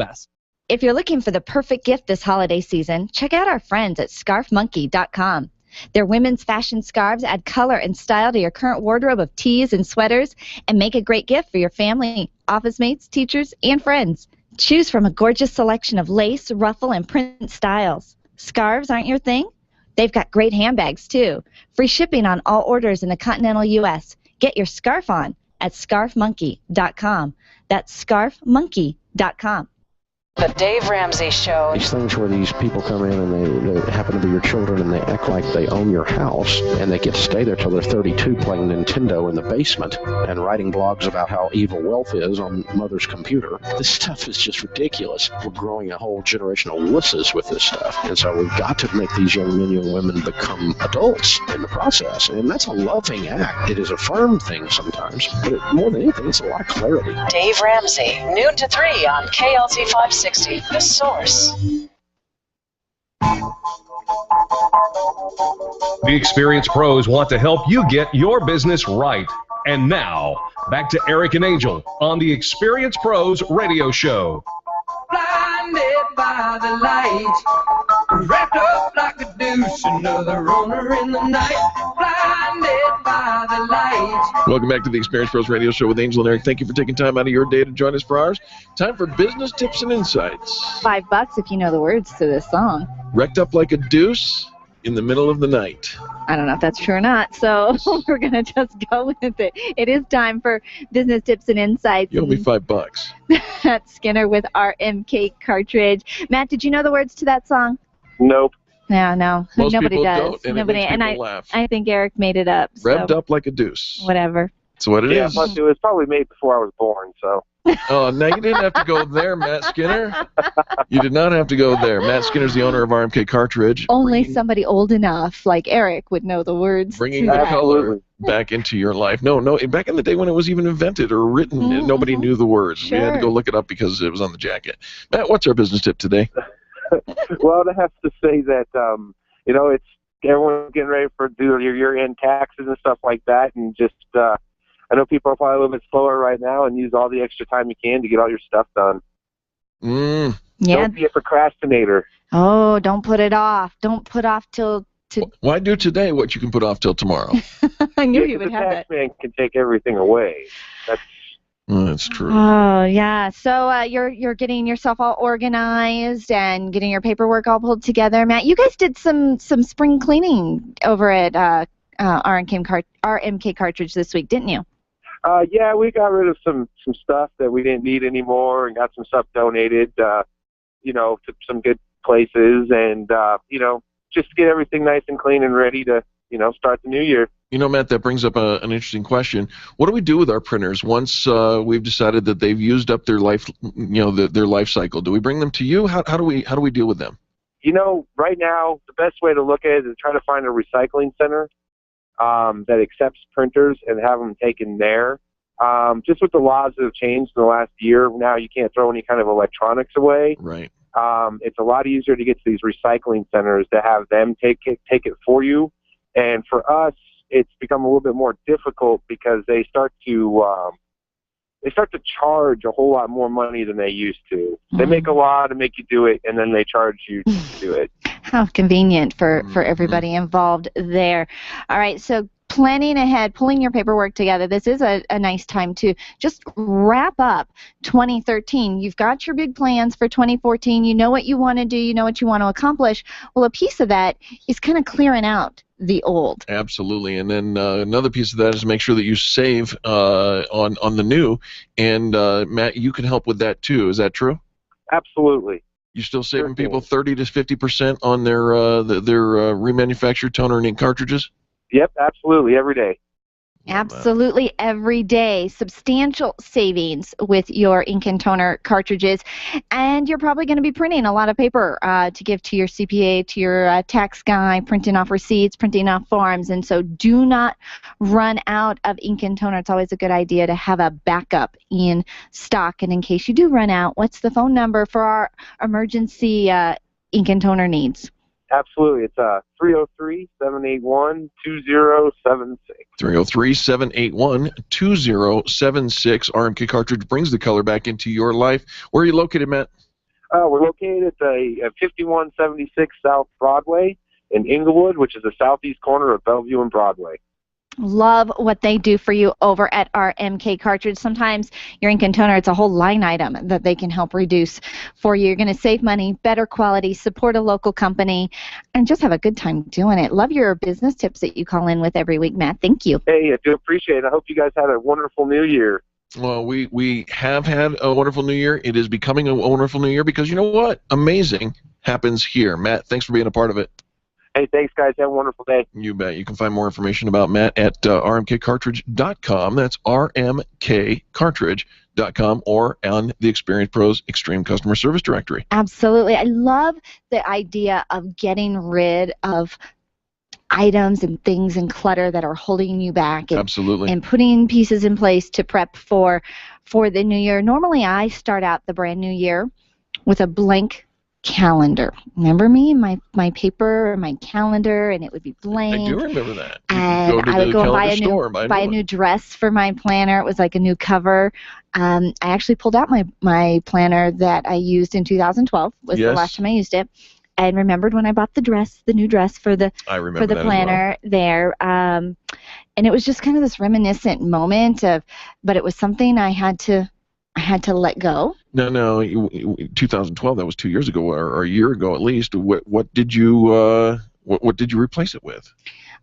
If you're looking for the perfect gift this holiday season, check out our friends at ScarfMonkey.com. Their women's fashion scarves add color and style to your current wardrobe of tees and sweaters and make a great gift for your family, office mates, teachers, and friends. Choose from a gorgeous selection of lace, ruffle, and print styles. Scarves aren't your thing? They've got great handbags, too. Free shipping on all orders in the continental U.S. Get your scarf on at ScarfMonkey.com. That's ScarfMonkey.com. The Dave Ramsey Show. These things where these people come in and they happen to be your children and they act like they own your house and they get to stay there till they're 32 playing Nintendo in the basement and writing blogs about how evil wealth is on mother's computer. This stuff is just ridiculous. We're growing a whole generation of wusses with this stuff. And so we've got to make these young men and women become adults in the process. And that's a loving act. It is a firm thing sometimes, but more than anything, it's a lot of clarity. Dave Ramsey, noon to 3 on KLZ 560. The Source. The experienced pros want to help you get your business right. And now, back to Eric and Angel on the Experienced Pros Radio Show. Blinded by the light, wrapped up like a deuce, another runner in the night. Blinded by the light. Welcome back to the Experienced Pros Radio Show with Angel and Eric. Thank you for taking time out of your day to join us for ours. Time for business tips and insights. $5 if you know the words to this song. Wrecked up like a deuce in the middle of the night. I don't know if that's true or not, so we're going to just go with it. It is time for business tips and insights. You owe me $5. That's Skinner with RMK Cartridge. Matt, did you know the words to that song? Nope. No. Most Nobody people does. don't, and Nobody, it makes and people laugh. I think Eric made it up. Revved so up like a deuce. Whatever. That's what it is. Plus it was probably made before I was born, so. Oh, now you didn't have to go there, Matt Skinner. You did not have to go there. Matt Skinner's the owner of RMK Cartridge. Only somebody old enough, like Eric, would know the words. Bringing to the that. color back into your life. No, back in the day when it was even invented or written, nobody knew the words. Sure. We had to go look it up because it was on the jacket. Matt, what's our business tip today? Well, I have to say that, it's everyone's getting ready for do your year-end taxes and stuff like that, and just I know people are probably a little bit slower right now and use all the extra time you can to get all your stuff done. Yeah. Don't be a procrastinator. Oh, don't put it off. Don't put off till... Why do today what you can put off till tomorrow? I knew you would have that. The tax man can take everything away. That's true. Oh, yeah. So you're getting yourself all organized and getting your paperwork all pulled together. Matt, you guys did some spring cleaning over at RMK Cartridge this week, didn't you? Yeah, we got rid of some stuff that we didn't need anymore and got some stuff donated, to some good places and, just to get everything nice and clean and ready to, start the new year. Matt, that brings up an interesting question. What do we do with our printers once we've decided that they've used up their life, their life cycle? Do we bring them to you? How do we deal with them? Right now, the best way to look at it is try to find a recycling center that accepts printers and have them taken there. Just with the laws that have changed in the last year, now you can't throw any kind of electronics away. Right. It's a lot easier to get to these recycling centers to have them take it for you. And for us, it's become a little bit more difficult because they start to charge a whole lot more money than they used to. They make a law to make you do it, and then they charge you to do it. How convenient for everybody involved there. All right, so planning ahead, pulling your paperwork together. This is a nice time to just wrap up 2013. You've got your big plans for 2014. You know what you want to do. You know what you want to accomplish. Well, a piece of that is kind of clearing out the old. Absolutely. And then another piece of that is make sure that you save on the new. And, Matt, you can help with that, too. Is that true? Absolutely. You still saving people 30 to 50% on their remanufactured toner and ink cartridges? Yep, absolutely, every day. Absolutely every day. Substantial savings with your ink and toner cartridges. And you're probably going to be printing a lot of paper to give to your CPA, to your tax guy, printing off receipts, printing off forms. And so do not run out of ink and toner. It's always a good idea to have a backup in stock. And in case you do run out, what's the phone number for our emergency ink and toner needs? Absolutely. It's 303-781-2076. 303-781-2076. RMK Cartridge brings the color back into your life. Where are you located, Matt? We're located at 5176 South Broadway in Inglewood, which is the southeast corner of Bellevue and Broadway. Love what they do for you over at RMK Cartridge. Sometimes your ink and toner, it's a whole line item that they can help reduce for you. You're going to save money, better quality, support a local company, and just have a good time doing it. Love your business tips that you call in with every week, Matt. Thank you. Hey, I do appreciate it. I hope you guys had a wonderful new year. Well, we have had a wonderful new year. It is becoming a wonderful new year because you know what? Amazing happens here. Matt, thanks for being a part of it. Hey, thanks, guys. Have a wonderful day. You bet. You can find more information about Matt at rmkcartridge.com. That's rmkcartridge.com or on the Experience Pros Extreme Customer Service Directory. Absolutely. I love the idea of getting rid of items and things and clutter that are holding you back. And, absolutely. And putting pieces in place to prep for the new year. Normally, I start out the brand new year with a blank calendar. Remember me, my paper, my calendar, and it would be blank. I do remember that. And I would go buy a new dress for my planner. It was like a new cover. I actually pulled out my planner that I used in 2012. Was the last time I used it, and remembered when I bought the new dress for the planner there. And it was just kind of this reminiscent moment but it was something I had to let go. No, 2012. That was 2 years ago, or a year ago at least. What did you replace it with?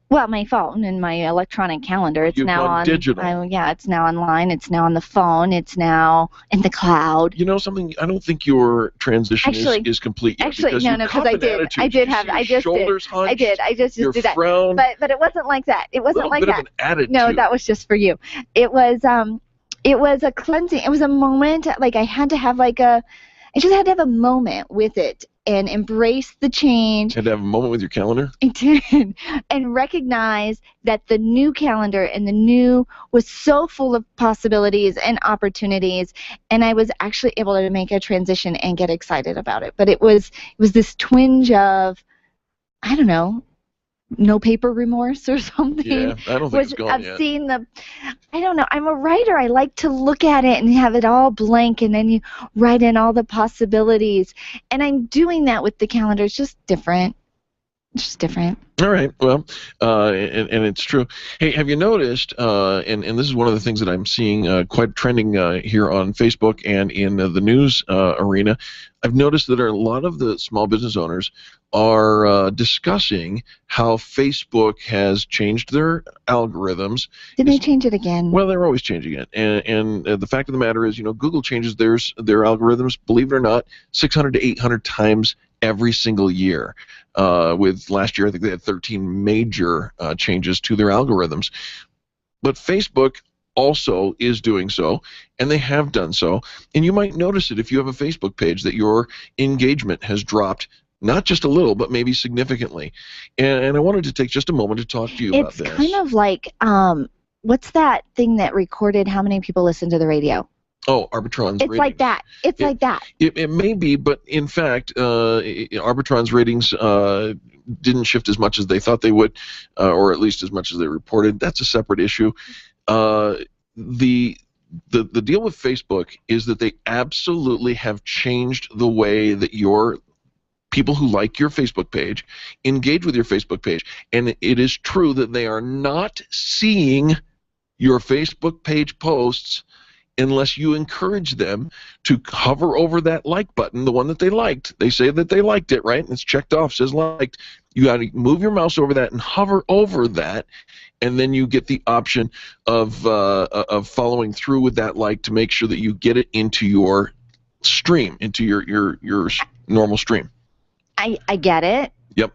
Well, my phone and my electronic calendar. It's now on digital. It's now online. It's now on the phone. It's now in the cloud. You know something? I don't think your transition is complete yet. Actually, no, because I did. I just did that. Frown. But it wasn't like that. It wasn't like that. Of an attitude. No, that was just for you. It was a cleansing. It was a moment. Like I just had to have a moment with it and embrace the change. Had to have a moment with your calendar? I did. And recognize that the new calendar and the new was so full of possibilities and opportunities, and I was actually able to make a transition and get excited about it. But it was this twinge of, I don't know, no paper remorse or something. Yeah, I don't think it's gone yet. I've seen I don't know. I'm a writer. I like to look at it and have it all blank, and then you write in all the possibilities. And I'm doing that with the calendar. It's just different. Just different. All right. Well, and it's true. Hey, have you noticed, and this is one of the things that I'm seeing quite trending here on Facebook and in the news arena, I've noticed that a lot of the small business owners are discussing how Facebook has changed their algorithms. Did they change it again? Well, they're always changing it. And the fact of the matter is, Google changes their algorithms, believe it or not, 600 to 800 times every single year. With last year, I think they had 13 major changes to their algorithms. But Facebook also is doing so, and they have done so. And you might notice it if you have a Facebook page that your engagement has dropped, not just a little, but maybe significantly. And I wanted to take just a moment to talk to you about this. It's kind of like, what's that thing that recorded how many people listen to the radio? Oh, Arbitron's It's ratings. like that. It's like that. It may be, but in fact, Arbitron's ratings didn't shift as much as they thought they would, or at least as much as they reported. That's a separate issue. The deal with Facebook is that they absolutely have changed the way that your people who like your Facebook page engage with your Facebook page. And it is true that they are not seeing your Facebook page posts unless you encourage them to hover over that like button, the one that they liked. They say that they liked it, right? And it's checked off, says liked. You got to move your mouse over that and hover over that, and then you get the option of following through with that like to make sure that you get it into your stream, into your normal stream. I get it. Yep.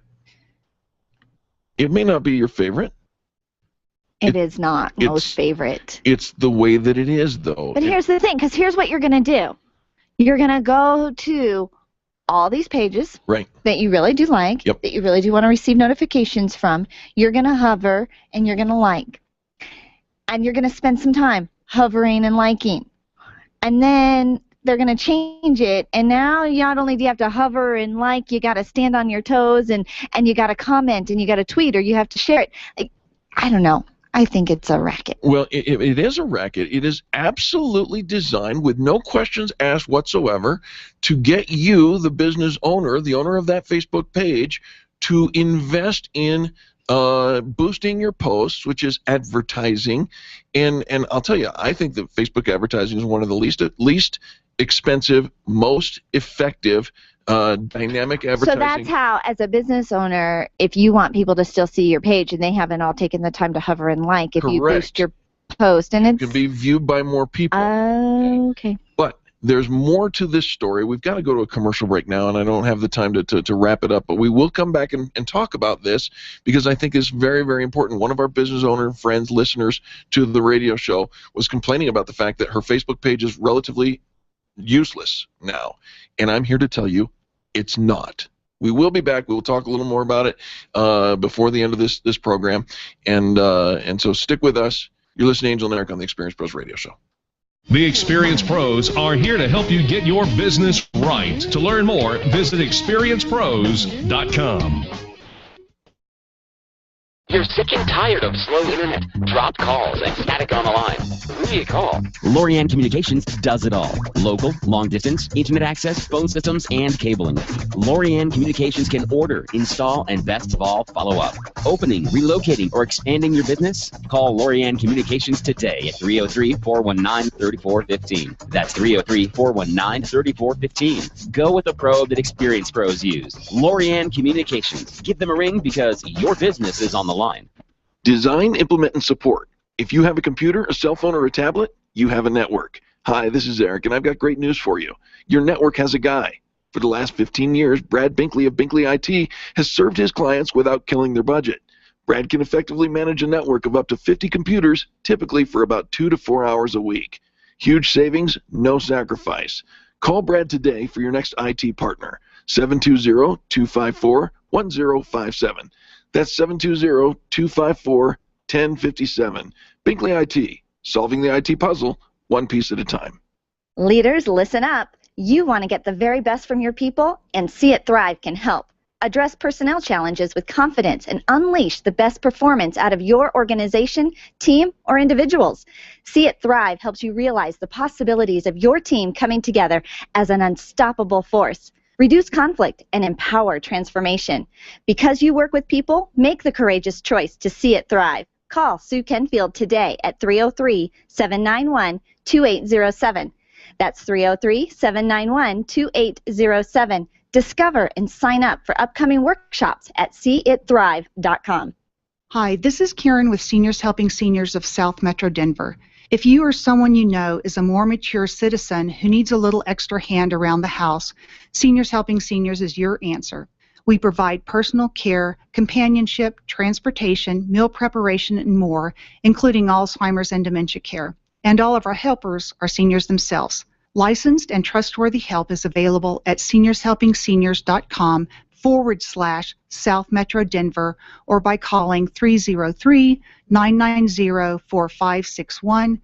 It may not be your favorite. It is not most favorite. It's the way that it is, though. But here's the thing, because here's what you're going to do. You're going to go to all these pages that you really do like, that you really do want to receive notifications from. You're going to hover, and you're going to like. And you're going to spend some time hovering and liking. And then they're going to change it, and now not only do you have to hover and like, you got to stand on your toes, and you got to comment, and you got to tweet, or you have to share it. Like, I don't know. I think it's a racket. Well, it is a racket. It is absolutely designed, with no questions asked whatsoever, to get you, the business owner, the owner of that Facebook page, to invest in boosting your posts, which is advertising. And I'll tell you, I think that Facebook advertising is one of the least expensive, most effective dynamic advertising. So that's how, as a business owner, if you want people to still see your page and they haven't all taken the time to hover and like, if you boost your post, and it can be viewed by more people. Okay. But there's more to this story. We've got to go to a commercial break now, and I don't have the time to wrap it up, but we will come back and talk about this, because I think it's very, very important. One of our business owner friends, listeners to the radio show, was complaining about the fact that her Facebook page is relatively useless now, and I'm here to tell you it's not. We will be back. We will talk a little more about it before the end of this program, and so stick with us. You're listening to Angel and Eric on the Experience Pros Radio Show. The Experience Pros are here to help you get your business right. To learn more, visit experiencepros.com. You're sick and tired of slow internet, dropped calls, and static on the line. Who do you call? Laurian Communications does it all. Local, long distance, internet access, phone systems, and cabling. Laurian Communications can order, install, and best of all, follow up. Opening, relocating, or expanding your business? Call Laurian Communications today at 303-419-3415. That's 303-419-3415. Go with a pro that Experience Pros use. Laurian Communications. Give them a ring, because your business is on the line. Design, implement, and support. If you have a computer, a cell phone, or a tablet, you have a network. Hi, this is Eric, and I've got great news for you. Your network has a guy. For the last 15 years, Brad Binkley of Binkley IT has served his clients without killing their budget. Brad can effectively manage a network of up to 50 computers, typically for about 2 to 4 hours a week. Huge savings, no sacrifice. Call Brad today for your next IT partner. 720-254-1057. That's 720-254-1057. Binkley IT, solving the IT puzzle one piece at a time. Leaders, listen up. You want to get the very best from your people, and See It Thrive can help. Address personnel challenges with confidence and unleash the best performance out of your organization, team, or individuals. See It Thrive helps you realize the possibilities of your team coming together as an unstoppable force. Reduce conflict and empower transformation. Because you work with people, make the courageous choice to see it thrive. Call Sue Kenfield today at 303-791-2807. That's 303-791-2807. Discover and sign up for upcoming workshops at seeitthrive.com. Hi, this is Karen with Seniors Helping Seniors of South Metro Denver. If you or someone you know is a more mature citizen who needs a little extra hand around the house, Seniors Helping Seniors is your answer. We provide personal care, companionship, transportation, meal preparation, and more, including Alzheimer's and dementia care. And all of our helpers are seniors themselves. Licensed and trustworthy help is available at seniorshelpingSeniors.com/South Metro Denver, or by calling 303-990-4561.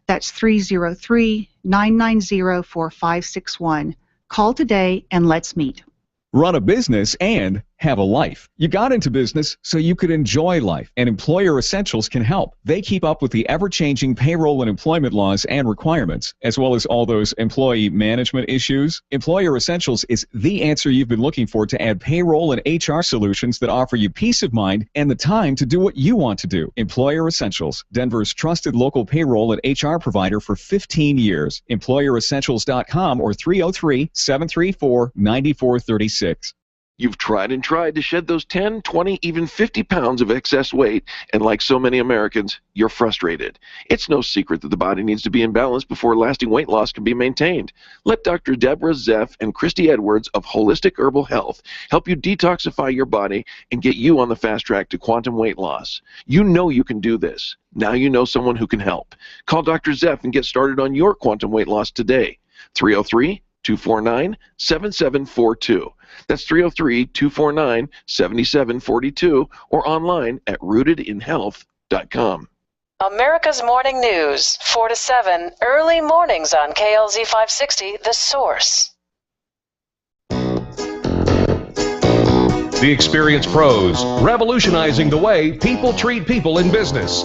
That's 303-990-4561. Call today and let's meet. Run a business and have a life. You got into business so you could enjoy life, and Employer Essentials can help. They keep up with the ever-changing payroll and employment laws and requirements, as well as all those employee management issues. Employer Essentials is the answer you've been looking for to add payroll and HR solutions that offer you peace of mind and the time to do what you want to do. Employer Essentials, Denver's trusted local payroll and HR provider for 15 years. EmployerEssentials.com or 303-734-9436. You've tried and tried to shed those 10, 20, even 50 pounds of excess weight, and like so many Americans, you're frustrated. It's no secret that the body needs to be in balance before lasting weight loss can be maintained. Let Dr. Deborah Zeff and Christy Edwards of Holistic Herbal Health help you detoxify your body and get you on the fast track to quantum weight loss. You know you can do this. Now you know someone who can help. Call Dr. Zeff and get started on your quantum weight loss today. 303-249-7742. That's 303-249-7742 or online at rootedinhealth.com. America's Morning News, 4 to 7, early mornings on KLZ 560, The Source. The Experienced Pros, revolutionizing the way people treat people in business.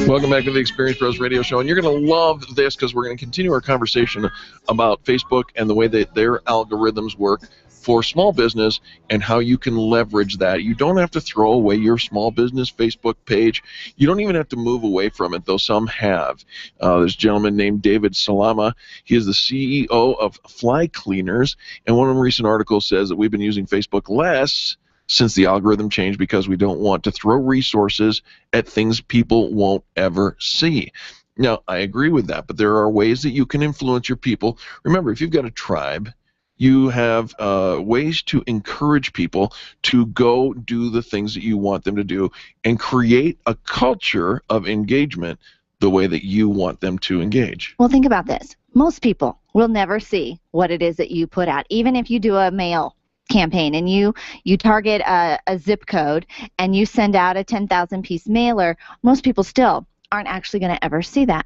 Welcome back to the Experienced Pros Radio Show, and you're going to love this because we're going to continue our conversation about Facebook and the way that their algorithms work for small business and how you can leverage that. You don't have to throw away your small business Facebook page. You don't even have to move away from it, though some have. There's a gentleman named David Salama. He is the CEO of Fly Cleaners, and one of the recent articles says that we've been using Facebook less since the algorithm changed because we don't want to throw resources at things people won't ever see. Now, I agree with that, but there are ways that you can influence your people. Remember, if you've got a tribe, you have ways to encourage people to go do the things that you want them to do and create a culture of engagement the way that you want them to engage. Well, think about this. Most people will never see what it is that you put out, even if you do a mail campaign and you target a zip code and you send out a 10,000 piece mailer. Most people still aren't actually going to ever see that.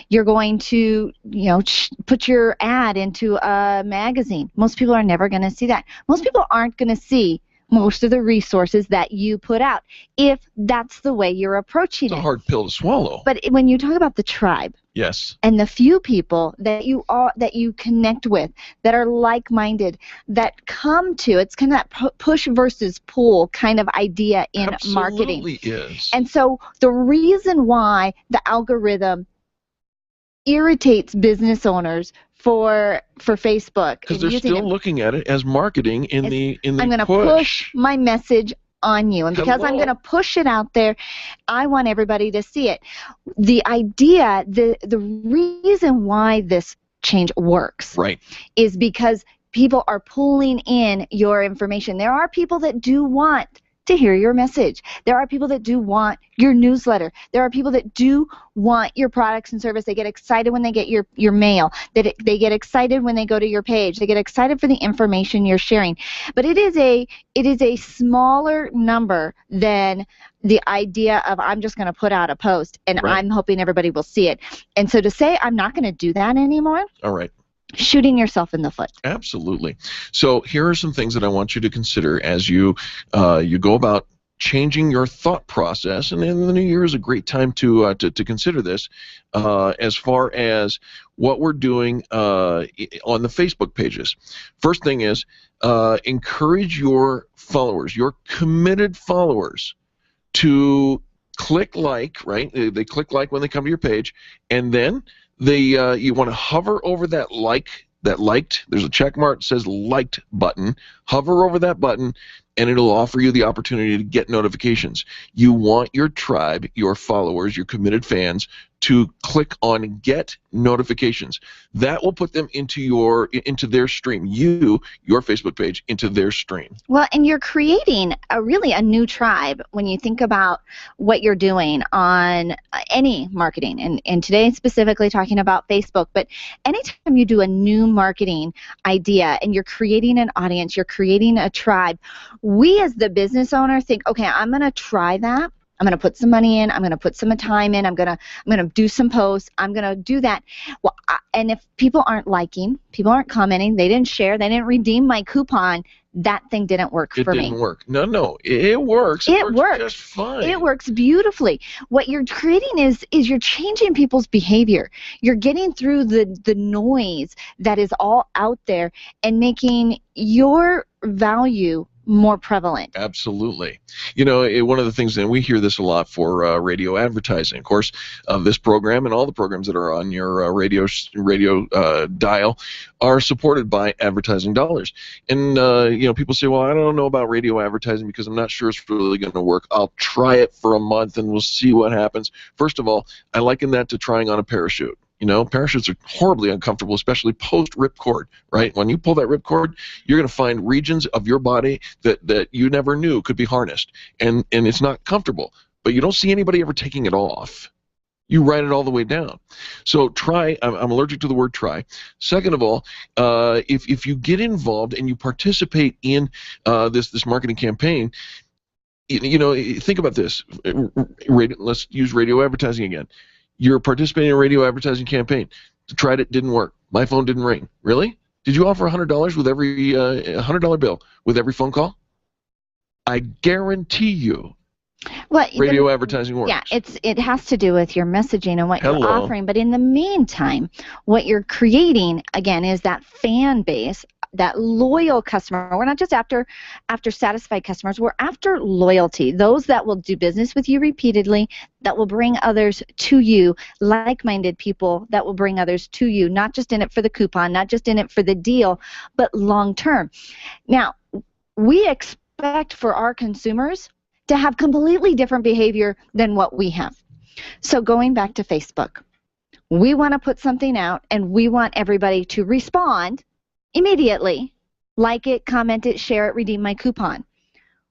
You're going to, put your ad into a magazine. Most people are never going to see that. Most people aren't going to see most of the resources that you put out if that's the way you're approaching it. It's a hard pill to swallow. But when you talk about the tribe, yes, and the few people that you connect with that are like-minded, that come to, it's kind of that push versus pull kind of idea in marketing. Absolutely is. And so the reason why the algorithm irritates business owners for Facebook, because they're still looking at it as marketing in the I'm going to push my message on you, and because I'm going to push it out there, I want everybody to see it. The idea, the reason why this change works, right, is because people are pulling in your information. There are people that do want to hear your message. There are people that do want your newsletter. There are people that do want your products and service. They get excited when they get your mail. They get excited when they go to your page. They get excited for the information you're sharing. But it is a smaller number than the idea of I'm just going to put out a post and right, I'm hoping everybody will see it. And so to say I'm not going to do that anymore, all right, shooting yourself in the foot. Absolutely. So here are some things that I want you to consider as you go about changing your thought process. And then the new year is a great time to consider this as far as what we're doing on the Facebook pages. First thing is encourage your followers, your committed followers, to click like, right? They click like when they come to your page, and then you want to hover over that liked, there's a check mark that says liked button. Hover over that button, and it'll offer you the opportunity to get notifications. You want your tribe, your followers, your committed fans to click on get notifications. That will put them into their stream, your Facebook page, into their stream. Well, and you're creating really a new tribe when you think about what you're doing on any marketing, and today specifically talking about Facebook, but anytime you do a new marketing idea and you're creating an audience, you're creating a tribe, we as the business owner think, okay, I'm going to try that. I'm going to put some money in. I'm going to put some time in. I'm going to do some posts. I'm going to do that. Well, and if people aren't liking, people aren't commenting, they didn't share, they didn't redeem my coupon, that thing didn't work for me. It didn't work. No, it works. It works just fine. It works beautifully. What you're creating is you're changing people's behavior. You're getting through the noise that is all out there and making your value more prevalent. Absolutely. One of the things, and we hear this a lot for radio advertising, of course, this program and all the programs that are on your radio dial are supported by advertising dollars. And, people say, well, I don't know about radio advertising because I'm not sure it's really going to work. I'll try it for a month and we'll see what happens. First of all, I liken that to trying on a parachute. Parachutes are horribly uncomfortable, especially post-ripcord, right? When you pull that ripcord, you're going to find regions of your body that you never knew could be harnessed, and it's not comfortable. But you don't see anybody ever taking it off. You ride it all the way down. So try. I'm allergic to the word try. Second of all, if you get involved and you participate in this marketing campaign, think about this. Let's use radio advertising again. You're participating in a radio advertising campaign. Tried it, didn't work. My phone didn't ring. Really? Did you offer $100 with every $100 bill with every phone call? I guarantee you. Radio advertising works. Yeah, it has to do with your messaging and what you're offering. But in the meantime, what you're creating again is that fan base, that loyal customer. We're not just after satisfied customers. We're after loyalty. Those that will do business with you repeatedly, that will bring others to you, like-minded people that will bring others to you, not just in it for the coupon, not just in it for the deal, but long-term. Now, we expect for our consumers to have completely different behavior than what we have. So going back to Facebook, we want to put something out and we want everybody to respond immediately, like it, comment it, share it, redeem my coupon.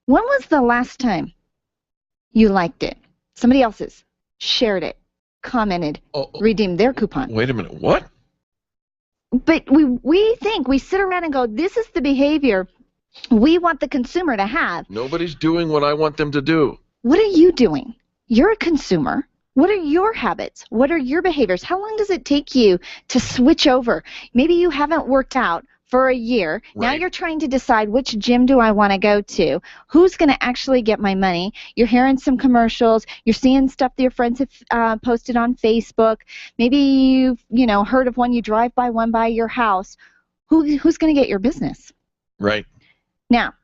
When was the last time you liked it? Somebody else's, shared it, commented, redeemed their coupon. Wait a minute, what? But we think, we sit around and go, this is the behavior we want the consumer to have. Nobody's doing what I want them to do. What are you doing? You're a consumer. What are your habits? What are your behaviors? How long does it take you to switch over? Maybe you haven't worked out for a year. Right. Now you're trying to decide which gym do I want to go to? Who's going to actually get my money? You're hearing some commercials. You're seeing stuff that your friends have posted on Facebook. Maybe you've heard of one. You drive by one by your house. Who's going to get your business? Right. Now,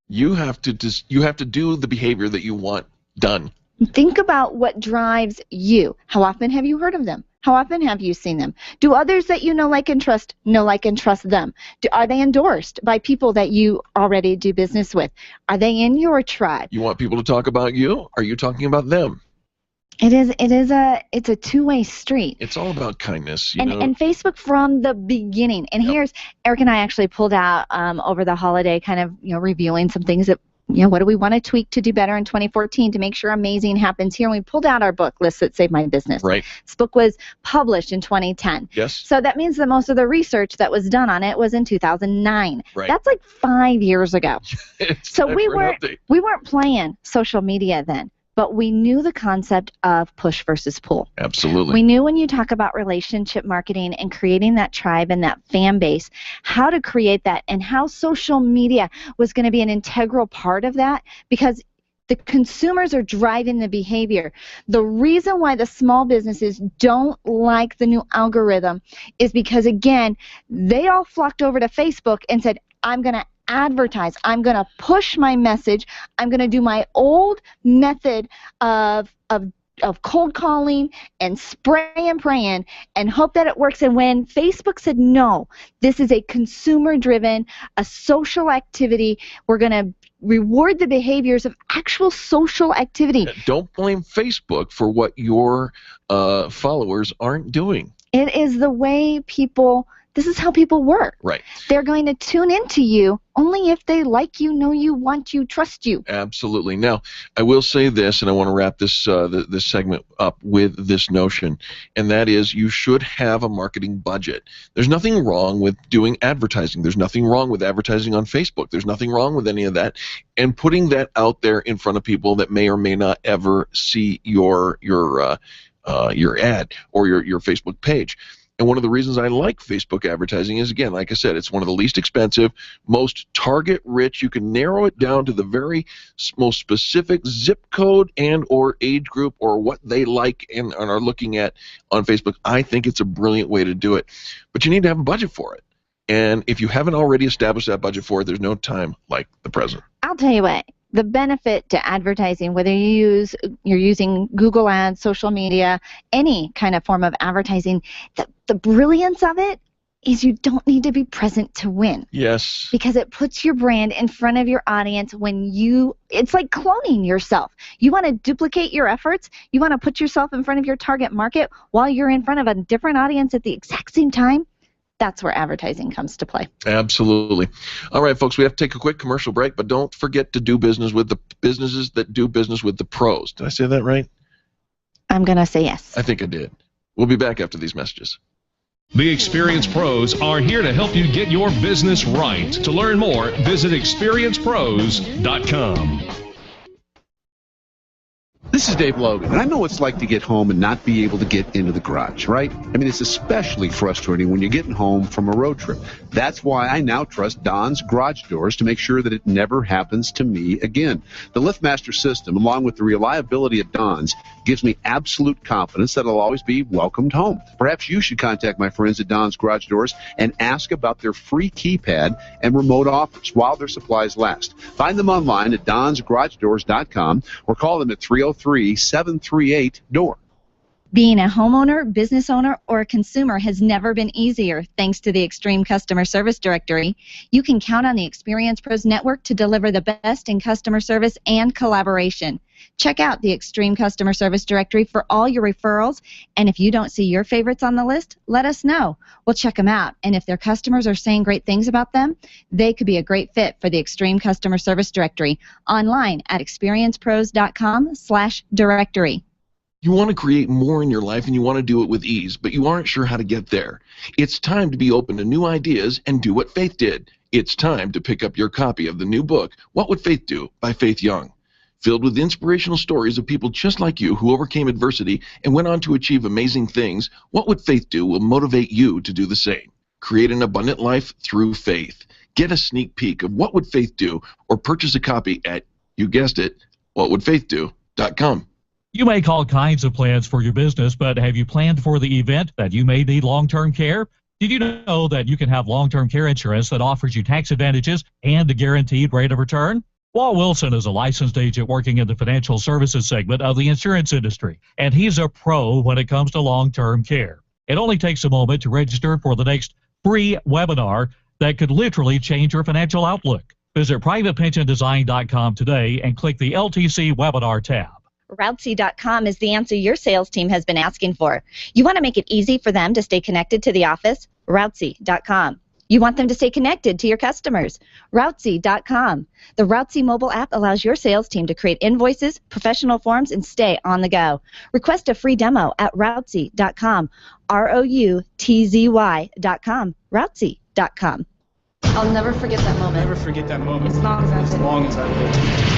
you have to do the behavior that you want done. Think about what drives you. How often have you heard of them? How often have you seen them? Do others that you know, like, and trust them? Are they endorsed by people that you already do business with? Are they in your tribe? You want people to talk about you? Are you talking about them? It's a two-way street. It's all about kindness, and Facebook from the beginning. And here's Eric and I actually pulled out over the holiday, kind of reviewing some things that what do we want to tweak to do better in 2014 to make sure amazing happens here. And we pulled out our book, Lists That Save My Business. Right. This book was published in 2010. Yes. So that means that most of the research that was done on it was in 2009. Right. That's like 5 years ago. So we weren't playing social media then. But we knew the concept of push versus pull. Absolutely. We knew when you talk about relationship marketing and creating that tribe and that fan base, how to create that and how social media was going to be an integral part of that because the consumers are driving the behavior. The reason why the small businesses don't like the new algorithm is because, again, they all flocked over to Facebook and said, I'm going to advertise. I'm going to push my message. I'm going to do my old method of cold calling and spray and praying and hope that it works. And when Facebook said, no, this is a consumer-driven, a social activity, we're going to reward the behaviors of actual social activity. Don't blame Facebook for what your followers aren't doing. It is the way people This is how people work. Right. They're going to tune into you only if they like you, know you, want you, trust you. Absolutely. Now, I will say this, and I want to wrap this this segment up with this notion, and that is you should have a marketing budget. There's nothing wrong with doing advertising. There's nothing wrong with advertising on Facebook. There's nothing wrong with any of that, and putting that out there in front of people that may or may not ever see your ad or your Facebook page. And one of the reasons I like Facebook advertising is, again, like I said, it's one of the least expensive, most target-rich. You can narrow it down to the very most specific zip code and or age group or what they like and are looking at on Facebook. I think it's a brilliant way to do it. But you need to have a budget for it. And if you haven't already established that budget for it, there's no time like the present. I'll tell you what. The benefit to advertising, whether you're using Google Ads, social media, any kind of form of advertising, the brilliance of it is you don't need to be present to win. Yes. Because it puts your brand in front of your audience it's like cloning yourself. You want to duplicate your efforts. You want to put yourself in front of your target market while you're in front of a different audience at the exact same time. That's where advertising comes to play. Absolutely. All right, folks, we have to take a quick commercial break, but don't forget to do business with the businesses that do business with the pros. Did I say that right? I'm going to say yes. I think I did. We'll be back after these messages. The Experience Pros are here to help you get your business right. To learn more, visit experiencepros.com. This is Dave Logan, and I know what it's like to get home and not be able to get into the garage, right? I mean, it's especially frustrating when you're getting home from a road trip. That's why I now trust Don's Garage Doors to make sure that it never happens to me again. The LiftMaster system, along with the reliability of Don's, gives me absolute confidence that I'll always be welcomed home. Perhaps you should contact my friends at Don's Garage Doors and ask about their free keypad and remote offers while their supplies last. Find them online at donsgaragedoors.com or call them at 303-738-DOOR. Being a homeowner, business owner, or a consumer has never been easier thanks to the Extreme Customer Service Directory. You can count on the Experience Pros Network to deliver the best in customer service and collaboration. Check out the Extreme Customer Service Directory for all your referrals, and if you don't see your favorites on the list, let us know. We'll check them out, and if their customers are saying great things about them, they could be a great fit for the Extreme Customer Service Directory online at experiencepros.com/directory. You want to create more in your life and you want to do it with ease, but you aren't sure how to get there. It's time to be open to new ideas and do what Faith did. It's time to pick up your copy of the new book, What Would Faith Do? By Faith Young. Filled with inspirational stories of people just like you who overcame adversity and went on to achieve amazing things, What Would Faith Do? Will motivate you to do the same. Create an abundant life through faith. Get a sneak peek of What Would Faith Do? Or purchase a copy at, you guessed it, whatwouldfaithdo.com. You make all kinds of plans for your business, but have you planned for the event that you may need long-term care? Did you know that you can have long-term care insurance that offers you tax advantages and a guaranteed rate of return? Walt Wilson is a licensed agent working in the financial services segment of the insurance industry, and he's a pro when it comes to long-term care. It only takes a moment to register for the next free webinar that could literally change your financial outlook. Visit privatepensiondesign.com today and click the LTC webinar tab. Routzy.com is the answer your sales team has been asking for. You want to make it easy for them to stay connected to the office? Routzy.com. You want them to stay connected to your customers? Routzy.com. The Routzy mobile app allows your sales team to create invoices, professional forms, and stay on the go. Request a free demo at Routzy.com. Routzy.com. Routzy.com. I'll never forget that moment. Never forget that moment. As long as I live.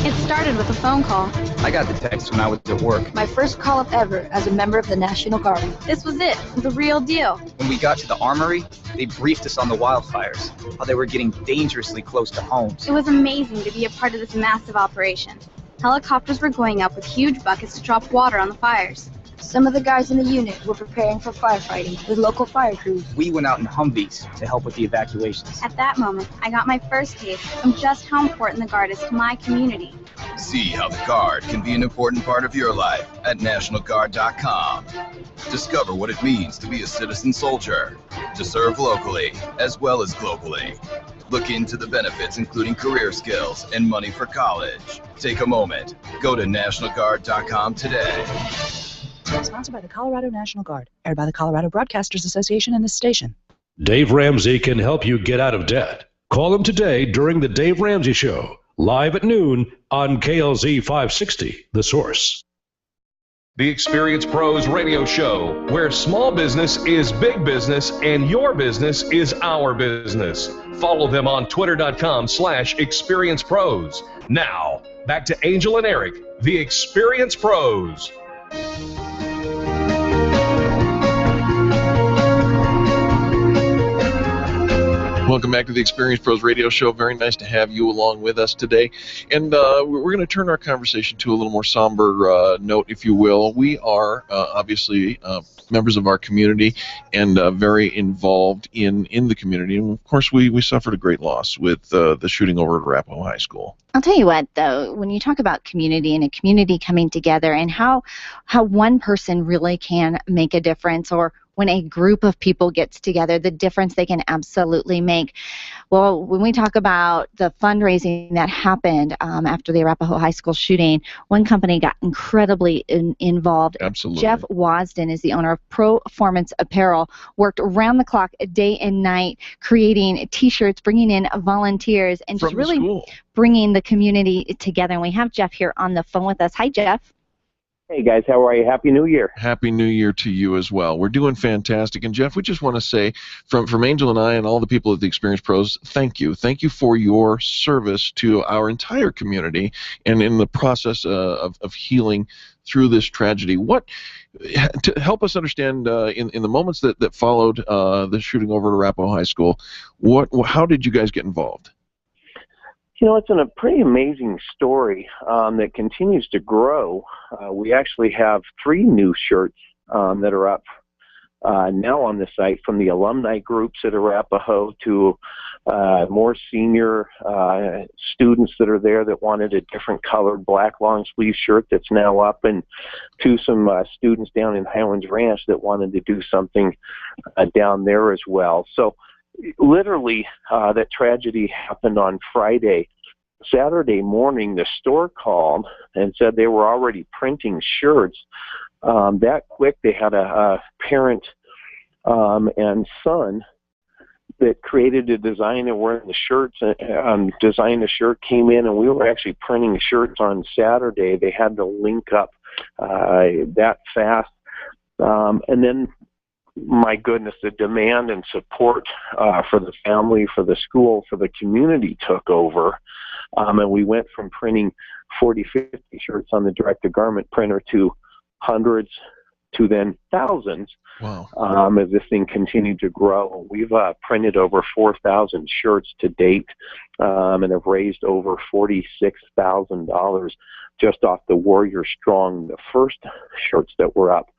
It started with a phone call. I got the text when I was at work. My first call up ever as a member of the National Guard. This was it, the real deal. When we got to the armory, they briefed us on the wildfires, how they were getting dangerously close to homes. It was amazing to be a part of this massive operation. Helicopters were going up with huge buckets to drop water on the fires. Some of the guys in the unit were preparing for firefighting with local fire crews. We went out in Humvees to help with the evacuations. At that moment, I got my first taste of just how important the Guard is to my community. See how the Guard can be an important part of your life at NationalGuard.com. Discover what it means to be a citizen soldier, to serve locally as well as globally. Look into the benefits, including career skills and money for college. Take a moment. Go to NationalGuard.com today. Sponsored by the Colorado National Guard. Aired by the Colorado Broadcasters Association and this station. Dave Ramsey can help you get out of debt. Call him today during the Dave Ramsey Show, live at noon on KLZ 560, The Source. The Experience Pros radio show, where small business is big business and your business is our business. Follow them on twitter.com/experiencepros. Now, back to Angel and Eric, the Experience Pros. Welcome back to the Experience Pros radio show. Very nice to have you along with us today. And we're going to turn our conversation to a little more somber note, if you will. We are obviously members of our community and very involved in the community. And, of course, we suffered a great loss with the shooting over at Arapahoe High School. I'll tell you what, though, when you talk about community and a community coming together and how one person really can make a difference, or when a group of people gets together, the difference they can absolutely make. Well, when we talk about the fundraising that happened after the Arapahoe High School shooting, one company got incredibly involved. Absolutely. Jeff Wasden is the owner of Performance Apparel, worked around the clock, day and night, creating T-shirts, bringing in volunteers, and just really bringing the community together. And we have Jeff here on the phone with us. Hi, Jeff. Hey, guys. How are you? Happy New Year. Happy New Year to you as well. We're doing fantastic. And, Jeff, we just want to say, from Angel and I and all the people at the Experience Pros, thank you. Thank you for your service to our entire community and in the process of healing through this tragedy. To help us understand in the moments that followed the shooting over at Arapahoe High School, how did you guys get involved? You know, it's a pretty amazing story that continues to grow. We actually have 3 new shirts that are up now on the site, from the alumni groups at Arapahoe to more senior students that are there that wanted a different colored black long sleeve shirt that's now up, and to some students down in Highlands Ranch that wanted to do something down there as well. So literally, that tragedy happened on Friday. Saturday morning, the store called and said they were already printing shirts. That quick, they had a parent and son that created a design and wearing the shirts, designed the shirt, came in, and we were actually printing shirts on Saturday. They had to link up that fast. And then, my goodness, the demand and support for the family, for the school, for the community took over. And we went from printing 40, 50 shirts on the direct-to-garment printer to hundreds to then thousands. Wow. As this thing continued to grow. We've printed over 4,000 shirts to date and have raised over $46,000 just off the Warrior Strong, the first shirts that were up.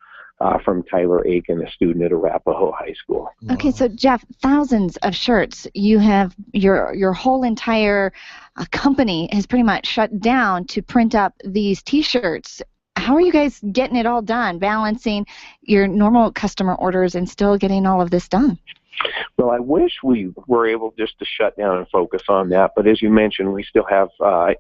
From Tyler Aiken, a student at Arapahoe High School. Okay, so Jeff, thousands of shirts. You have your whole entire company has pretty much shut down to print up these T-shirts. How are you guys getting it all done, balancing your normal customer orders and still getting all of this done? Well, I wish we were able just to shut down and focus on that, but as you mentioned, we still have a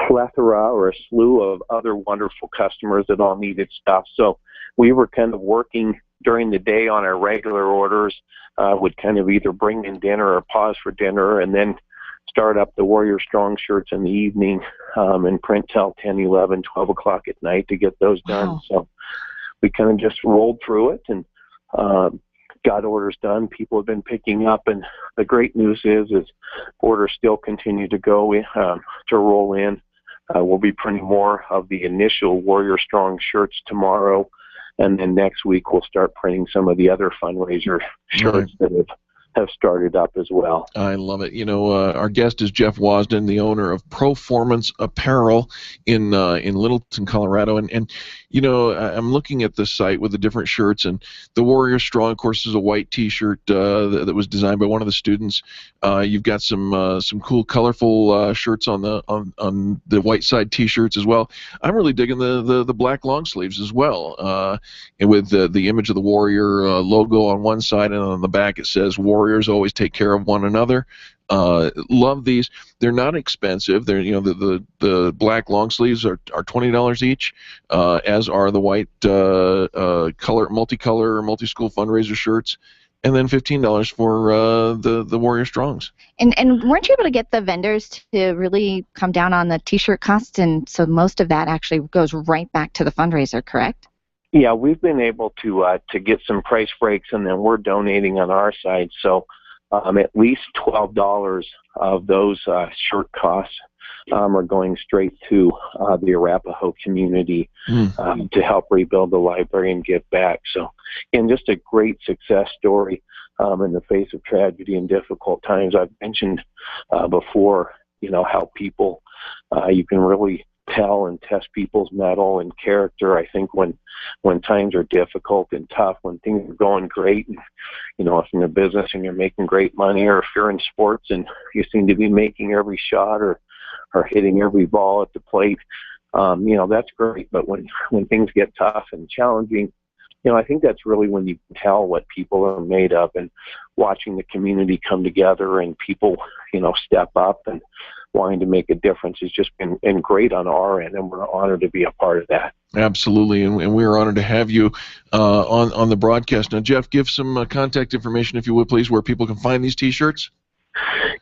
plethora or a slew of other wonderful customers that all needed stuff. So we were kind of working during the day on our regular orders, would kind of either bring in dinner or pause for dinner, and then start up the Warrior Strong shirts in the evening and print till 10, 11, 12 o'clock at night to get those done. Wow. So we kind of just rolled through it and got orders done. People have been picking up, and the great news is orders still continue to go to roll in. We'll be printing more of the initial Warrior Strong shirts tomorrow, and then next week we'll start printing some of the other fundraiser shirts that have started up as well. I love it. You know, our guest is Jeff Wasden, the owner of Performance Apparel in Littleton, Colorado. And you know, I'm looking at the site with the different shirts, and the Warrior Strong, of course, is a white T-shirt that was designed by one of the students. You've got some cool, colorful shirts on the white side T-shirts as well. I'm really digging the black long sleeves as well, and with the image of the Warrior logo on one side, and on the back it says "Warriors always take care of one another." Love these. They're not expensive. They're, you know, the black long sleeves are $20 each, as are the white multicolor, multi-school fundraiser shirts. and then $15 for the Warrior Strongs. And weren't you able to get the vendors to really come down on the T-shirt cost? And so most of that actually goes right back to the fundraiser, correct? Yeah, we've been able to get some price breaks, and then we're donating on our side. So at least $12 of those shirt costs are going straight to the Arapahoe community to help rebuild the library and give back. So, again, just a great success story in the face of tragedy and difficult times. I've mentioned before, how people, you can really tell and test people's mettle and character. I think when times are difficult and tough, when things are going great, and if you're in a business and you're making great money, or if you're in sports and you seem to be making every shot or hitting every ball at the plate, that's great. But when things get tough and challenging, I think that's really when you can tell what people are made of, and watching the community come together and people, step up and wanting to make a difference has just been great on our end, and we're honored to be a part of that. Absolutely, and we're honored to have you on the broadcast. Now, Jeff, give some contact information, if you would, please, where people can find these T-shirts.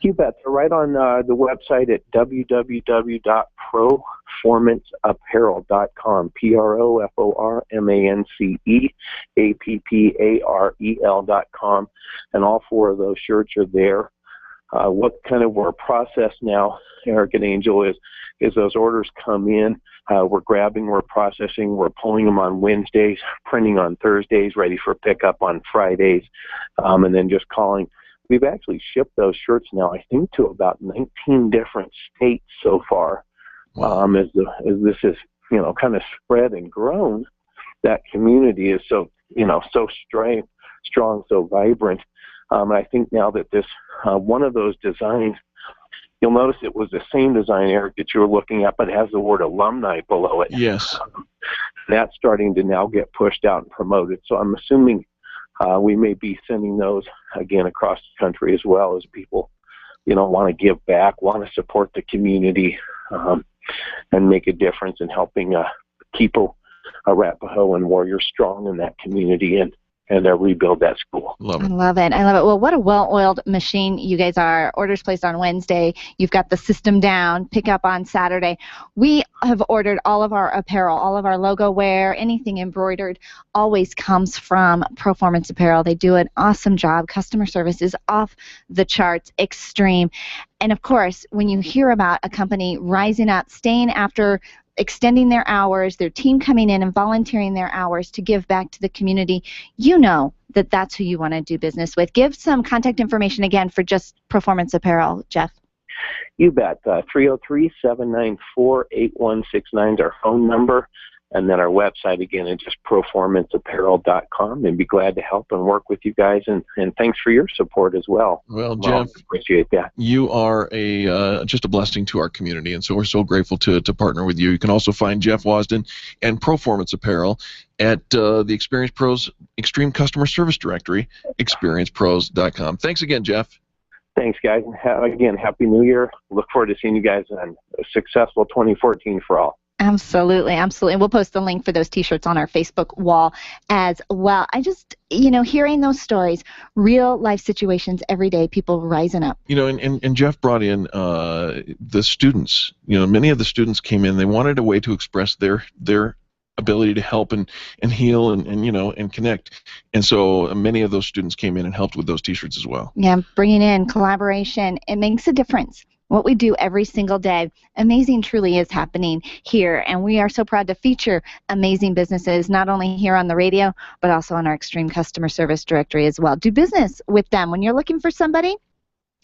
You bet. So right on the website at www.performanceapparel.com, PROFORMANCEAPPAREL.com, and all four of those shirts are there. What kind of our process now, Eric and Angel, is those orders come in, we're grabbing, we're processing, we're pulling them on Wednesdays, printing on Thursdays, ready for pickup on Fridays, and then just calling. We've actually shipped those shirts now, I think, to about 19 different states so far. As this is, kind of spread and grown, that community is so, so strong, so vibrant. I think now that this, one of those designs, you'll notice it was the same design, Eric, that you were looking at, but it has the word alumni below it. Yes. That's starting to now get pushed out and promoted. So I'm assuming we may be sending those again across the country, as well, as people, want to give back, want to support the community, and make a difference in helping keep Arapahoe and Warrior strong in that community and rebuild that school. Love it. I love it. Well, what a well-oiled machine you guys are. Orders placed on Wednesday. You've got the system down. Pick up on Saturday. We have ordered all of our apparel, all of our logo wear, anything embroidered, always comes from Performance Apparel. They do an awesome job. Customer service is off the charts, extreme. And, of course, when you hear about a company rising up, staying after, extending their hours, their team coming in and volunteering their hours to give back to the community, you know that that's who you want to do business with. Give some contact information again for just Performance Apparel, Jeff. You bet. 303-794-8169 is our phone number. And then our website, again, is just performanceapparel.com, and be glad to help and work with you guys. And thanks for your support as well. Well, Jeff, appreciate that. You are just a blessing to our community, and so we're so grateful to partner with you. You can also find Jeff Wasden and Performance Apparel at the Experience Pros Extreme Customer Service Directory, experiencepros.com. Thanks again, Jeff. Thanks, guys. Again, Happy New Year. Look forward to seeing you guys on a successful 2014 for all. Absolutely, absolutely. And we'll post the link for those T-shirts on our Facebook wall as well. I just, hearing those stories, real life situations every day, people rising up. And Jeff brought in the students. Many of the students came in. They wanted a way to express their ability to help and heal and connect. And so many of those students came in and helped with those T-shirts as well. Yeah, bringing in collaboration, it makes a difference. What we do every single day, amazing truly is happening here, and we are so proud to feature amazing businesses, not only here on the radio, but also on our Extreme Customer Service Directory as well. Do business with them. When you're looking for somebody,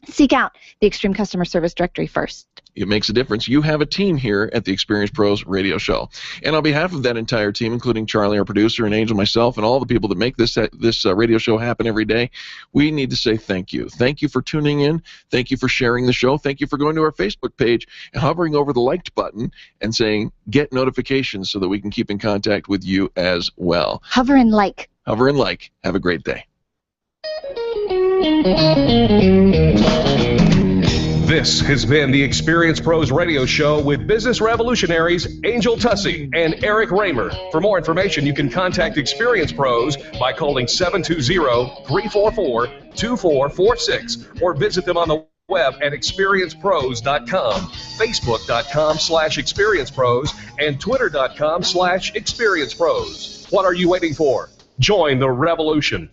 seek out the Extreme Customer Service Directory first. It makes a difference. You have a team here at the Experience Pros Radio Show. And on behalf of that entire team, including Charlie, our producer, and Angel, myself, and all the people that make this radio show happen every day, we need to say thank you. Thank you for tuning in. Thank you for sharing the show. Thank you for going to our Facebook page and hovering over the liked button and saying get notifications so that we can keep in contact with you as well. Hover and like. Hover and like. Have a great day. This This has been the Experience Pros Radio Show with business revolutionaries Angel Tuccy and Eric Reamer. For more information, you can contact Experience Pros by calling 720-344-2446 or visit them on the web at experiencepros.com, facebook.com/experiencepros, and twitter.com/experiencepros. What are you waiting for? Join the revolution.